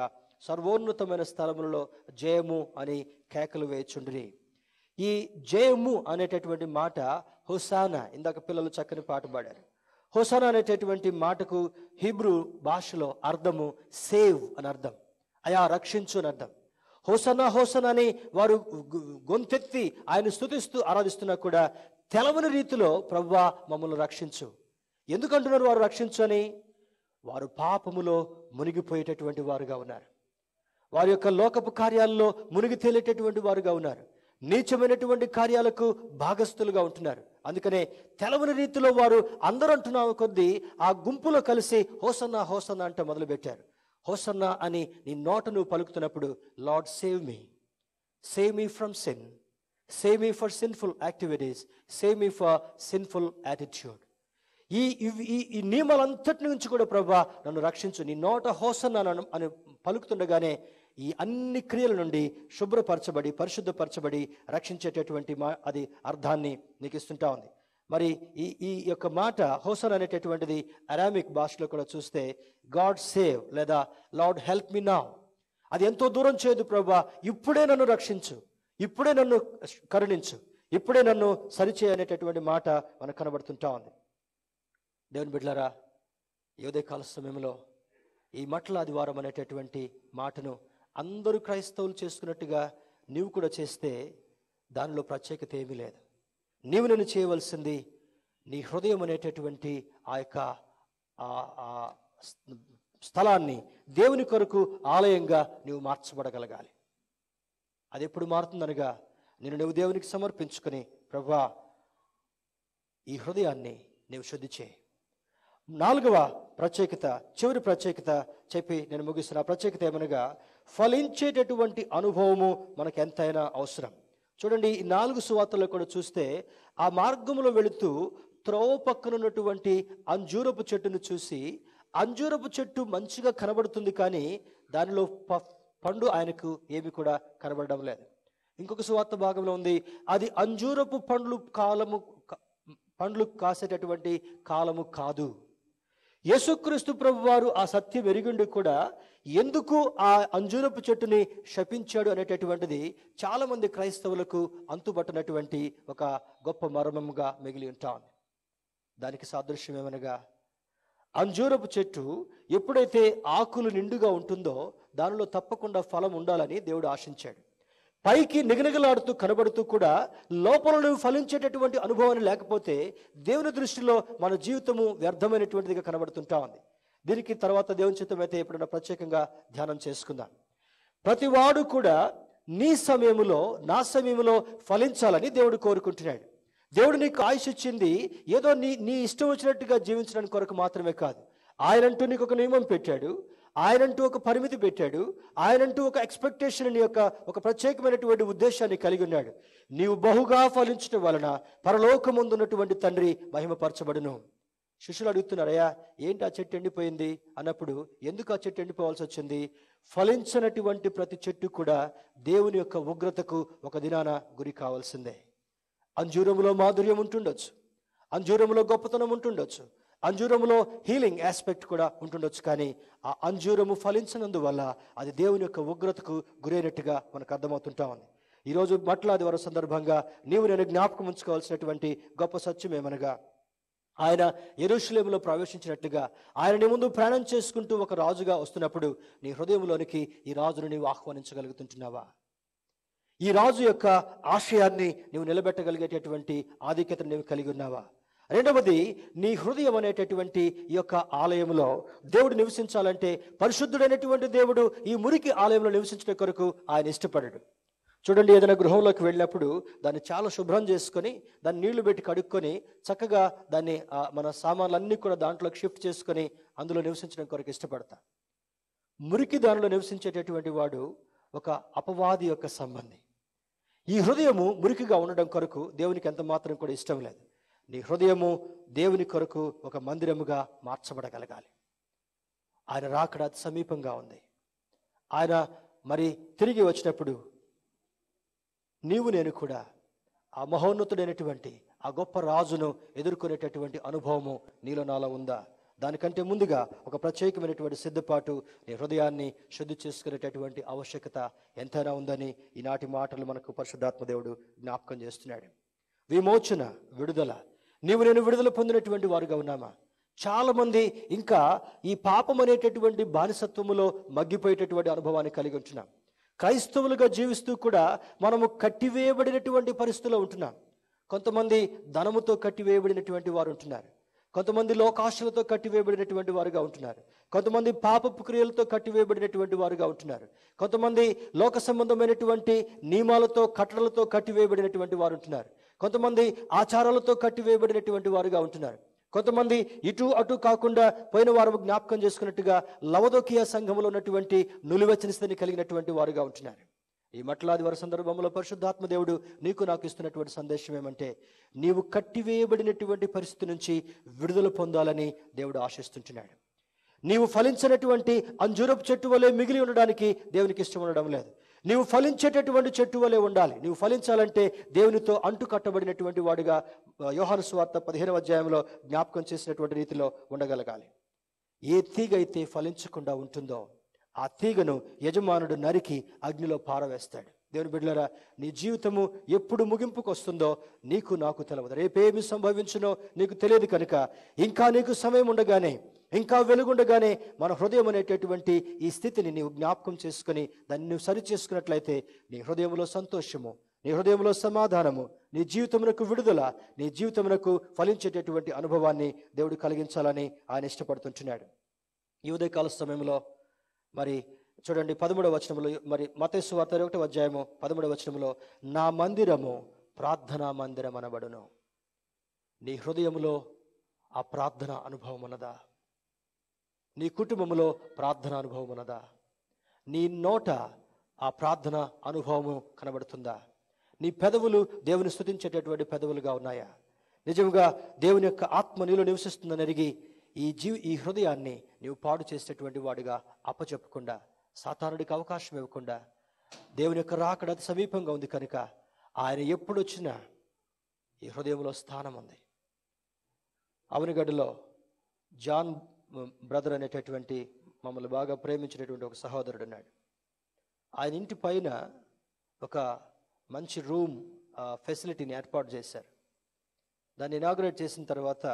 సర్వోన్నతమైన స్థలములలో జయము అని కేకలు వేయుచుండిరి. ఈ జయము అనేటటువంటి మాట హోసానా, ఇందాక పిల్లలు చక్కని పాట పాడారు. హోసానా అనేటటువంటి మాటకు హీబ్రూ భాషలో అర్థము సేవ్ అని అర్థం, అయా రక్షించు అని అర్థం. హోసన్నా హోసన్నా అని వారు గొంతెత్తి ఆయన స్తుతిస్తూ ఆరాధిస్తున్నా కూడా తెలవని రీతిలో ప్రభువా మమ్మల్ని రక్షించు. ఎందుకంటున్నారు వారు రక్షించు అని? వారు పాపములో మునిగిపోయేటటువంటి వారుగా ఉన్నారు. వారి యొక్క లోకపు కార్యాలలో మునిగి తేలేటటువంటి వారుగా ఉన్నారు. నీచమైనటువంటి కార్యాలకు భాగస్థులుగా ఉంటున్నారు. అందుకనే తెలవని రీతిలో వారు అందరూ అంటున్న కొద్దీ ఆ గుంపులో కలిసి హోసన్నా హోసన్నా అంటే మొదలుపెట్టారు. హోసన్నా అని నీ నోట నువ్వు పలుకుతున్నప్పుడు, Lord save me from sin, save me for sinful activities, save me for sinful attitude. ఈ నియమాలంతటి నుంచి కూడా ప్రభువా నన్ను రక్షించు. నీ నోట హోసన్నా అని పలుకుతుండగానే ఈ అన్ని క్రియల నుండి శుభ్రపరచబడి పరిశుద్ధపరచబడి రక్షించేటటువంటి అది అర్థాన్ని నీకు ఇస్తుంటా ఉంది. మరి ఈ యొక్క మాట హోసన్నా అనేటటువంటిది అరామిక్ భాషలో కూడా చూస్తే గాడ్ సేవ్ లేదా లార్డ్ హెల్ప్ మీ నౌ. అది ఎంతో దూరం చేయదు ప్రభువా, ఇప్పుడే నన్ను రక్షించు, ఇప్పుడే నన్ను కరుణించు, ఇప్పుడే నన్ను సరిచేయనేటటువంటి మాట మనకు కనబడుతుంటా ఉంది. దేవుని బిడ్డలారా, ఈ ఉదయకాల సమయంలో ఈ మట్ల ఆదివారం అనేటటువంటి మాటను అందరూ క్రైస్తవులు చేసుకున్నట్టుగా నీవు కూడా చేస్తే దానిలో ప్రత్యేకత ఏమీ లేదు. నీవు నేను చేయవలసింది నీ హృదయం అనేటటువంటి ఆ యొక్క స్థలాన్ని దేవుని కొరకు ఆలయంగా నీవు మార్చబడగలగాలి. అది ఎప్పుడు మారుతుందనగా, నువ్వు దేవునికి సమర్పించుకొని ప్రభువా ఈ హృదయాన్ని నీవు శుద్ధి చేయి. 4వ ప్రత్యేకత, చివరి ప్రత్యేకత చెప్పి నేను ముగిస్తున్న ప్రత్యేకత ఏమనగా, ఫలించేటటువంటి అనుభవము మనకు ఎంతైనా అవసరం. చూడండి, ఈ 4 సువార్తల్లో కూడా చూస్తే ఆ మార్గంలో వెళుతూ త్రోవ పక్కన ఉన్నటువంటి అంజూరపు చెట్టును చూసి, అంజూరపు చెట్టు మంచిగా కనబడుతుంది కానీ దానిలో పండు ఆయనకు ఏమి కూడా కనబడడం లేదు. ఇంకొక సువార్త భాగంలో ఉంది, అది అంజూరపు పండ్లు కాసేటటువంటి కాలము కాదు. యేసుక్రీస్తు ప్రభు వారు ఆ సత్యం ఎరిగిండి కూడా ఎందుకు ఆ అంజూరపు చెట్టుని శపించాడు అనేటటువంటిది చాలా మంది క్రైస్తవులకు అంతుబట్టనటువంటి ఒక గొప్ప మర్మముగా మిగిలి ఉంటాం. దానికి సాదృశ్యం ఏమనగా, అంజూరపు చెట్టు ఎప్పుడైతే ఆకులు నిండుగా ఉంటుందో దానిలో తప్పకుండా ఫలం ఉండాలని దేవుడు ఆశించాడు. పైకి నిగనిగలాడుతూ కనబడుతూ కూడా లోపల నువ్వు ఫలించేటటువంటి అనుభవాన్ని లేకపోతే దేవుని దృష్టిలో మన జీవితము వ్యర్థమైనటువంటిదిగా కనబడుతుంటా ఉంది. దీనికి తర్వాత దేవుని చిత్తమైతే ఎప్పుడైనా ప్రత్యేకంగా ధ్యానం చేసుకుందాం. ప్రతివాడు కూడా నీ సమయంలో నా సమయంలో ఫలించాలని దేవుడు కోరుకుంటున్నాడు. దేవుడు నీకు ఆయుష్ ఇచ్చింది ఏదో నీ ఇష్టం వచ్చినట్టుగా జీవించడానికి కొరకు మాత్రమే కాదు. ఆయనంటూ నీకు ఒక నియమం పెట్టాడు. ఆయనంటూ ఒక పరిమితి పెట్టాడు. ఆయనంటూ ఒక ఎక్స్పెక్టేషన్ యొక్క ఒక ప్రత్యేకమైనటువంటి ఉద్దేశాన్ని కలిగి ఉన్నాడు. నీవు బహుగా ఫలించడం వలన పరలోకమందున్నటువంటి తండ్రి మహిమపరచబడును. శిష్యులు అడుగుతున్నారు, అయ్యా ఏంటి ఆ చెట్టు ఎండిపోయింది అన్నప్పుడు, ఎందుకు ఆ చెట్టు ఎండిపోవాల్సి వచ్చింది? ఫలించినటువంటి ప్రతి చెట్టు కూడా దేవుని యొక్క ఉగ్రతకు ఒక దినాన గురి కావాల్సిందే. అంజూరములో మాధుర్యం ఉంటుండొచ్చు, అంజూరములో గొప్పతనం ఉంటుండొచ్చు, అంజూరములో హీలింగ్ ఆస్పెక్ట్ కూడా ఉంటుండొచ్చు, కానీ ఆ అంజూరము ఫలించినందువల్ల అది దేవుని యొక్క ఉగ్రతకు గురైనట్టుగా మనకు అర్థమవుతుంటా ఉంది. ఈరోజు మట్లాదివారం సందర్భంగా నీవు నేను జ్ఞాపకం ఉంచుకోవాల్సినటువంటి గొప్ప సత్యం ఏమనగా, ఆయన యెరూషలేములో ప్రవేశించినట్లుగా ఆయన నీ ముందు ప్రయాణం చేసుకుంటూ ఒక రాజుగా వస్తున్నప్పుడు నీ హృదయంలోనికి ఈ రాజును నీవు ఆహ్వానించగలుగుతుంటున్నావా? ఈ రాజు యొక్క ఆశయాన్ని నీవు నిలబెట్టగలిగేటటువంటి ఆధిక్యతను నీవు కలిగి ఉన్నావా? రెండవది, నీ హృదయం అనేటటువంటి ఈ యొక్క ఆలయంలో దేవుడు నివసించాలంటే పరిశుద్ధుడైనటువంటి దేవుడు ఈ మురికి ఆలయంలో నివసించడం కొరకు ఆయన ఇష్టపడడు. చూడండి, ఏదైనా గృహంలోకి వెళ్ళినప్పుడు దాన్ని చాలా శుభ్రం చేసుకొని దాన్ని నీళ్లు పెట్టి కడుక్కొని చక్కగా దాన్ని మన సామాన్లన్నీ కూడా దాంట్లోకి షిఫ్ట్ చేసుకొని అందులో నివసించడం కొరకు ఇష్టపడతా. మురికి దానిలో నివసించేటటువంటి వాడు ఒక అపవాది యొక్క సంబంధి. ఈ హృదయము మురికిగా ఉండడం కొరకు దేవునికి ఎంత మాత్రం కూడా ఇష్టం లేదు. నీ హృదయము దేవుని కొరకు ఒక మందిరముగా మార్చబడగలగాలి. ఆయన రాకడ సమీపంగా ఉంది. ఆయన మరి తిరిగి వచ్చినప్పుడు నీవు నేను కూడా ఆ మహోన్నతుడైనటువంటి ఆ గొప్ప రాజును ఎదుర్కొనేటటువంటి అనుభవము నీలో నాలో ఉందా? దానికంటే ముందుగా ఒక ప్రత్యేకమైనటువంటి సిద్ధపాటు, నీ హృదయాన్ని శుద్ధి చేసుకునేటటువంటి ఆవశ్యకత ఎంతైనా ఉందని ఈనాటి మాటలు మనకు పరిశుద్ధాత్మ దేవుడు జ్ఞాపకం చేస్తున్నాడు. విమోచన, విడుదల, నీవు నేను విడుదల పొందినటువంటి వారుగా ఉన్నామా? చాలా మంది ఇంకా ఈ పాపం అనేటటువంటి బానిసత్వములో మగ్గిపోయేటటువంటి అనుభవాన్ని కలిగి ఉంటున్నాం. క్రైస్తవులుగా జీవిస్తూ కూడా మనము కట్టివేయబడినటువంటి పరిస్థితిలో ఉంటున్నాం. కొంతమంది ధనముతో కట్టివేయబడినటువంటి వారు ఉంటున్నారు, కొంతమంది లోకాశలతో కట్టివేయబడినటువంటి వారుగా ఉంటున్నారు, కొంతమంది పాపపు క్రియలతో కట్టివేయబడినటువంటి వారుగా ఉంటున్నారు, కొంతమంది లోక సంబంధమైనటువంటి నియమాలతో కట్టడలతో కట్టివేయబడినటువంటి వారు ఉంటున్నారు, కొంతమంది ఆచారాలతో కట్టివేయబడినటువంటి వారుగా ఉంటున్నారు, కొంతమంది ఇటు అటు కాకుండా పోయిన వారు జ్ఞాపకం చేసుకున్నట్టుగా లవదోకియా సంఘంలో ఉన్నటువంటి నులివెచ్చని స్థితిని కలిగినటువంటి వారుగా ఉంటున్నారు. ఈ మట్లాదివారం సందర్భంలో పరిశుద్ధాత్మ దేవుడు నీకు నాకు ఇస్తున్నటువంటి సందేశం ఏమంటే, నీవు కట్టివేయబడినటువంటి పరిస్థితి నుంచి విడుదల పొందాలని దేవుడు ఆశిస్తుంటున్నాడు. నీవు ఫలించినటువంటి అంజూరపు చెట్టు వలె మిగిలి ఉండడానికి దేవునికి ఇష్టం ఉండడం లేదు. నీవు ఫలించేటటువంటి చెట్టు వలె ఉండాలి. నీవు ఫలించాలంటే దేవునితో అంటు కట్టబడినటువంటి వాడిగా యోహాను సువార్త 15వ అధ్యాయంలో జ్ఞాపకం చేసినటువంటి రీతిలో ఉండగలగాలి. ఏ తీగ అయితే ఫలించకుండా ఉంటుందో ఆ తీగను యజమానుడు నరికి అగ్నిలో పారవేస్తాడు. దేవుని బిడ్డలారా, నీ జీవితము ఎప్పుడు ముగింపుకు వస్తుందో నీకు నాకు తెలియదు. రేపేమి సంభవించునో నీకు తెలియదు కనుక ఇంకా నీకు సమయం ఉండగానే, ఇంకా వెలుగుండగానే మన హృదయం అనేటటువంటి ఈ స్థితిని నీవు జ్ఞాపకం చేసుకుని దాన్ని నువ్వు సరి చేసుకున్నట్లయితే నీ హృదయంలో సంతోషము, నీ హృదయంలో సమాధానము, నీ జీవితమునకు విడుదల, నీ జీవితమునకు ఫలించేటటువంటి అనుభవాన్ని దేవుడు కలిగించాలని ఆయన ఇష్టపడుతుంటున్నాడు. ఈ ఉదయకాల సమయంలో మరి చూడండి 13వ వచనంలో, మరి మత్తయి సువార్త 1వ అధ్యాయము 13వ వచనంలో, నా మందిరము ప్రార్థనా మందిరం అనబడును. నీ హృదయంలో ఆ ప్రార్థన అనుభవం ఉన్నదా? నీ కుటుంబంలో ప్రార్థన అనుభవం ఉన్నదా? నీ నోట ఆ ప్రార్థన అనుభవము కనబడుతుందా? నీ పెదవులు దేవుని స్తుతించేటటువంటి పెదవులుగా ఉన్నాయా? నిజంగా దేవుని యొక్క ఆత్మ నీలో నివసిస్తుందని ఎరిగి ఈ హృదయాన్ని నీవు పాడు చేసేటటువంటి వాడిగా అప్పచెప్పకుండా, సాతానుడికి అవకాశం ఇవ్వకుండా, దేవుని యొక్క రాకడ సమీపంగా ఉంది కనుక ఆయన ఎప్పుడు వచ్చినా ఈ హృదయంలో స్థానం ఉంది. అవనిగడ్డలో జాన్ బ్రదర్ అనేటటువంటి మమ్మల్ని బాగా ప్రేమించినటువంటి ఒక సహోదరుడు ఉన్నాడు. ఆయన ఇంటి పైన ఒక మంచి రూమ్ ఫెసిలిటీని ఏర్పాటు చేశారు. దాన్ని ఇనాగ్రేట్ చేసిన తర్వాత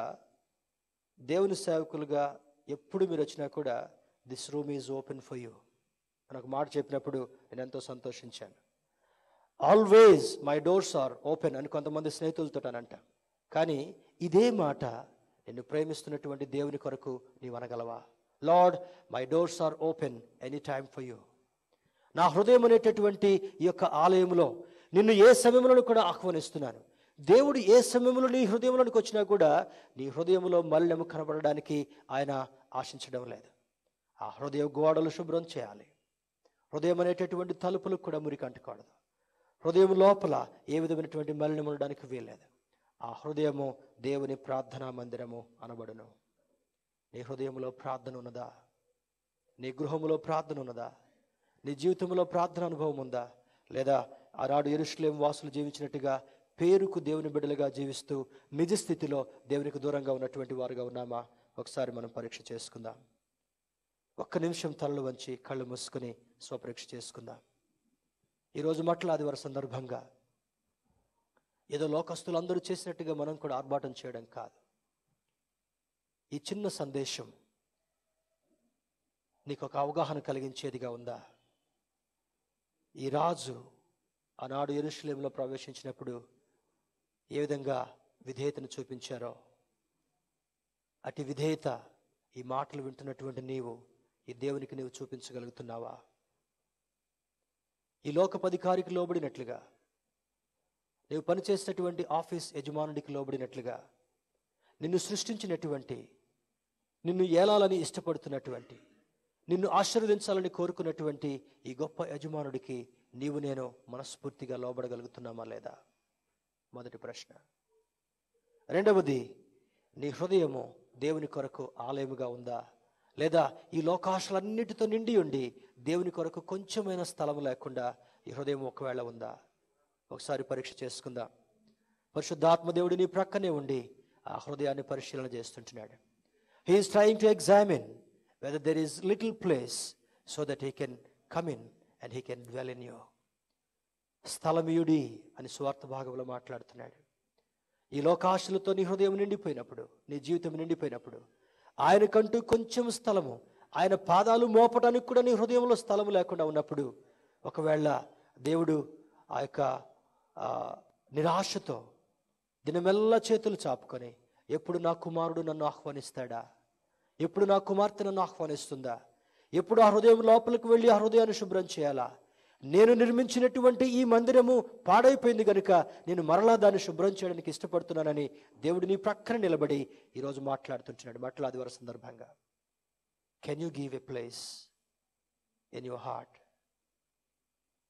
దేవుని సేవకులుగా ఎప్పుడు మీరు వచ్చినా కూడా this room is open for you అని ఒక మాట చెప్పినప్పుడు నేను ఎంతో సంతోషించాను. Always my doors are open అని కొంతమంది స్నేహితులతో అనంట. కానీ ఇదే మాట నిన్ను ప్రేమిస్తున్నటువంటి దేవుని కొరకు నీవు అనగలవా? Lord, my doors are open any time for you. నా హృదయం అనేటటువంటి ఈ యొక్క ఆలయంలో నిన్ను ఏ సమయంలో కూడా ఆహ్వానిస్తున్నాను. దేవుడు ఏ సమయంలో నీ హృదయంలోనికి వచ్చినా కూడా నీ హృదయంలో మలినము కనబడడానికి ఆయన ఆశించడం లేదు. ఆ హృదయ గోడలు శుభ్రం చేయాలి. హృదయం అనేటటువంటి తలుపులకు కూడా మురికి అంటకూడదు. హృదయం లోపల ఏ విధమైనటువంటి మలినం ఉండడానికి వీల్లేదు. ఆ హృదయము దేవుని ప్రార్థనా మందిరము అనబడును. నీ హృదయంలో ప్రార్థన ఉన్నదా? నీ గృహములో ప్రార్థన ఉన్నదా? నీ జీవితంలో ప్రార్థన అనుభవం ఉందా? లేదా ఆనాడు యెరూషలేము వాసులు జీవించినట్టుగా పేరుకు దేవుని బిడ్డలుగా జీవిస్తూ నిజ స్థితిలో దేవునికి దూరంగా ఉన్నటువంటి వారుగా ఉన్నామా? ఒకసారి మనం పరీక్ష చేసుకుందాం. ఒక్క నిమిషం తలలు వంచి కళ్ళు మూసుకొని స్వపరీక్ష చేసుకుందాం. ఈరోజు మట్ల ఆదివారం సందర్భంగా ఏదో లోకస్తులు అందరూ చేసినట్టుగా మనం కూడా ఆర్భాటం చేయడం కాదు. ఈ చిన్న సందేశం నీకు ఒక అవగాహన కలిగించేదిగా ఉందా? ఈ రాజు ఆనాడు యెరూషలేములో ప్రవేశించినప్పుడు ఏ విధంగా విధేయతను చూపించారో అటు విధేయత ఈ మాటలు వింటున్నటువంటి నీవు ఈ దేవునికి నీవు చూపించగలుగుతున్నావా? ఈ లోకపధికారికి లోబడినట్లుగా, నీవు పనిచేసినటువంటి ఆఫీస్ యజమానుడికి లోబడినట్లుగా, నిన్ను సృష్టించినటువంటి, నిన్ను ఏలాలని ఇష్టపడుతున్నటువంటి, నిన్ను ఆశీర్వదించాలని కోరుకున్నటువంటి ఈ గొప్ప యజమానుడికి నీవు నేను మనస్ఫూర్తిగా లోబడగలుగుతున్నామా లేదా? మొదటి ప్రశ్న. రెండవది, నీ హృదయము దేవుని కొరకు ఆలయముగా ఉందా? లేదా ఈ లోకాశలన్నిటితో నిండి ఉండి దేవుని కొరకు కొంచెమైన స్థలం లేకుండా ఈ హృదయం ఒకవేళ ఉందా? ఒకసారి పరీక్ష చేసుకుందాం. పరిశుద్ధాత్మ దేవుడు నీ ప్రక్కనే ఉండి ఆ హృదయాన్ని పరిశీలన చేస్తుంటున్నాడు. He is trying to examine whether there is little place so that he can come in and he can dwell in you. స్థలమీయుడి అని సువార్త భాగంలో మాట్లాడుతున్నాడు. ఈ లోకాశలతో నీ హృదయం నిండిపోయినప్పుడు, నీ జీవితం నిండిపోయినప్పుడు, ఆయనకంటూ కొంచెం స్థలము, ఆయన పాదాలు మోపడానికి కూడా నీ హృదయంలో స్థలము లేకుండా ఉన్నప్పుడు, ఒకవేళ దేవుడు ఆ యొక్క నిరాశతో దినమెల్లా చేతులు చాపుకొని ఎప్పుడు నా కుమారుడు నన్ను ఆహ్వానిస్తాడా, ఎప్పుడు నా కుమార్తె నన్ను ఆహ్వానిస్తుందా, ఎప్పుడు ఆ హృదయం లోపలికి వెళ్ళి ఆ హృదయాన్ని శుభ్రం చేయాలా, నేను నిర్మించినటువంటి ఈ మందిరము పాడైపోయింది కనుక నేను మరలా దాన్ని శుభ్రం చేయడానికి ఇష్టపడుతున్నానని దేవుడు నీ ప్రక్కన నిలబడి ఈరోజు మాట్లాడుతుంటున్నాడు. మట్ల ఆదివారం సందర్భంగా can you give a place in your heart?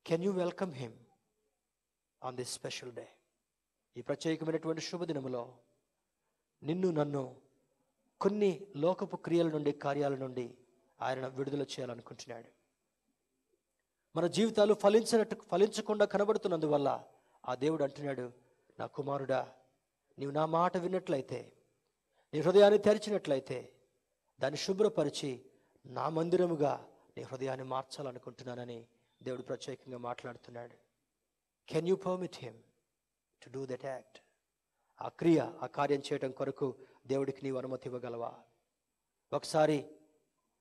Can you welcome him on this special day? ఈ ప్రత్యేకమైనటువంటి శుభదినములో నిన్ను నన్ను కొన్ని లోకపు క్రియల నుండి, కార్యాల నుండి ఆయన విడుదల చేయాలనుకుంటున్నాడు. మన జీవితాలు ఫలించకుండా కనబడుతున్నందువల్ల ఆ దేవుడు అంటున్నాడు, నా కుమారుడా, నీవు నా మాట విన్నట్లయితే, నీ హృదయాన్ని తెరిచినట్లయితే, దాన్ని శుభ్రపరిచి నా మందిరముగా నీ హృదయాన్ని మార్చాలనుకుంటున్నానని దేవుడు ప్రత్యేకంగా మాట్లాడుతున్నాడు. Can you permit him to do that act? ఆ క్రియ, ఆ కార్యం చేయడం కొరకు దేవుడికి నీవు అనుమతి ఇవ్వగలవా? ఒకసారి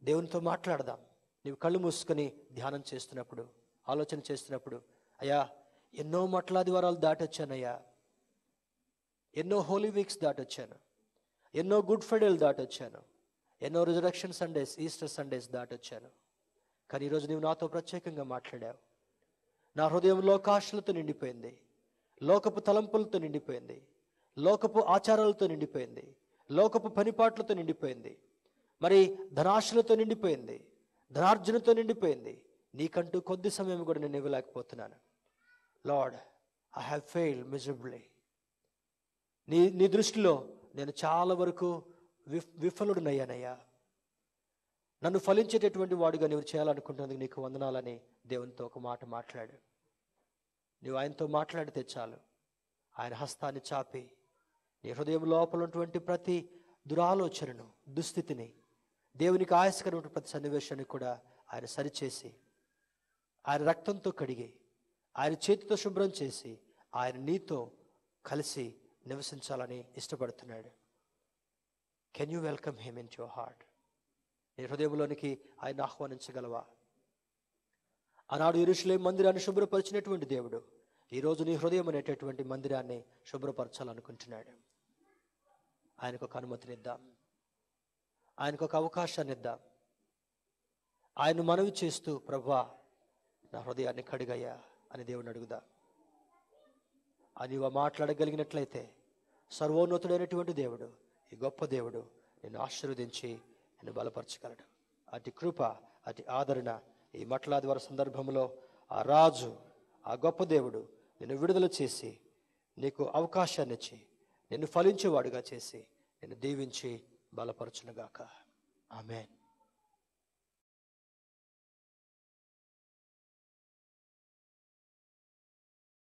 దేవునితో మాట్లాడదాం. నీవు కళ్ళు మూసుకొని ధ్యానం చేస్తున్నప్పుడు, ఆలోచన చేస్తున్నప్పుడు, అయ్యా ఎన్నో మట్లాది వారాలు దాటొచ్చానయ్యా, ఎన్నో హోలీ వీక్స్ దాటొచ్చాను, ఎన్నో గుడ్ ఫ్రైడేలు దాటొచ్చాను, ఎన్నో రిజరక్షన్ సండేస్, ఈస్టర్ సండేస్ దాటొచ్చాను. కానీ ఈరోజు నీవు నాతో ప్రత్యేకంగా మాట్లాడావు. నా హృదయం లోకాశలతో నిండిపోయింది, లోకపు తలంపులతో నిండిపోయింది, లోకపు ఆచారాలతో నిండిపోయింది, లోకపు పనిపాట్లతో నిండిపోయింది, మరి ధనాశలతో నిండిపోయింది, ధనార్జనతో నిండిపోయింది. నీకంటూ కొద్ది సమయం కూడా నేను ఇవ్వలేకపోతున్నాను. Lord, I have failed miserably. నీ దృష్టిలో నేను చాలా వరకు విఫలుడినయ్యానయ్యా. నన్ను ఫలించేటటువంటి వాడుగా నీవు చేయాలనుకుంటున్నందుకు నీకు వందనాలని దేవునితో ఒక మాట మాట్లాడు. నీవు ఆయనతో మాట్లాడితే చాలు, ఆయన హస్తాన్ని చాపి నీ హృదయం లోపల ఉన్నటువంటి ప్రతి దురాలోచనను, దుస్థితిని, దేవునికి ఆయాసకరమైన ప్రతి సన్నివేశాన్ని కూడా ఆయన సరిచేసి, ఆయన రక్తంతో కడిగి, ఆయన చేతితో శుభ్రం చేసి, ఆయన నీతో కలిసి నివసించాలని ఇష్టపడుతున్నాడు. Can you welcome him in your heart? నీ హృదయంలోనికి ఆయన ఆహ్వానించగలవా? ఆనాడు యెరూషలేము మందిరాన్ని శుభ్రపరిచినటువంటి దేవుడు ఈరోజు నీ హృదయం అనేటటువంటి మందిరాన్ని శుభ్రపరచాలనుకుంటున్నాడు. ఆయనకు ఒక అనుమతినిద్దాం, ఆయనకు ఒక అవకాశాన్ని ఇద్దాం. ఆయన మనవి చేస్తూ, ప్రభువా నా హృదయాన్ని కడిగయ్యా అని దేవుని అడుగుదా. అని మాట్లాడగలిగినట్లయితే సర్వోన్నతుడైనటువంటి దేవుడు, ఈ గొప్ప దేవుడు నిన్ను ఆశీర్వదించి నిన్ను బలపరచగలడు. అటు కృప, అటు ఆదరణ ఈ మట్లాదివార సందర్భంలో ఆ రాజు, ఆ గొప్ప దేవుడు నిన్ను విడుదల చేసి, నీకు అవకాశాన్ని ఇచ్చి, నిన్ను ఫలించేవాడుగా చేసి, నిన్ను దీవించి బలపరచునుగాక. ఆమేన్.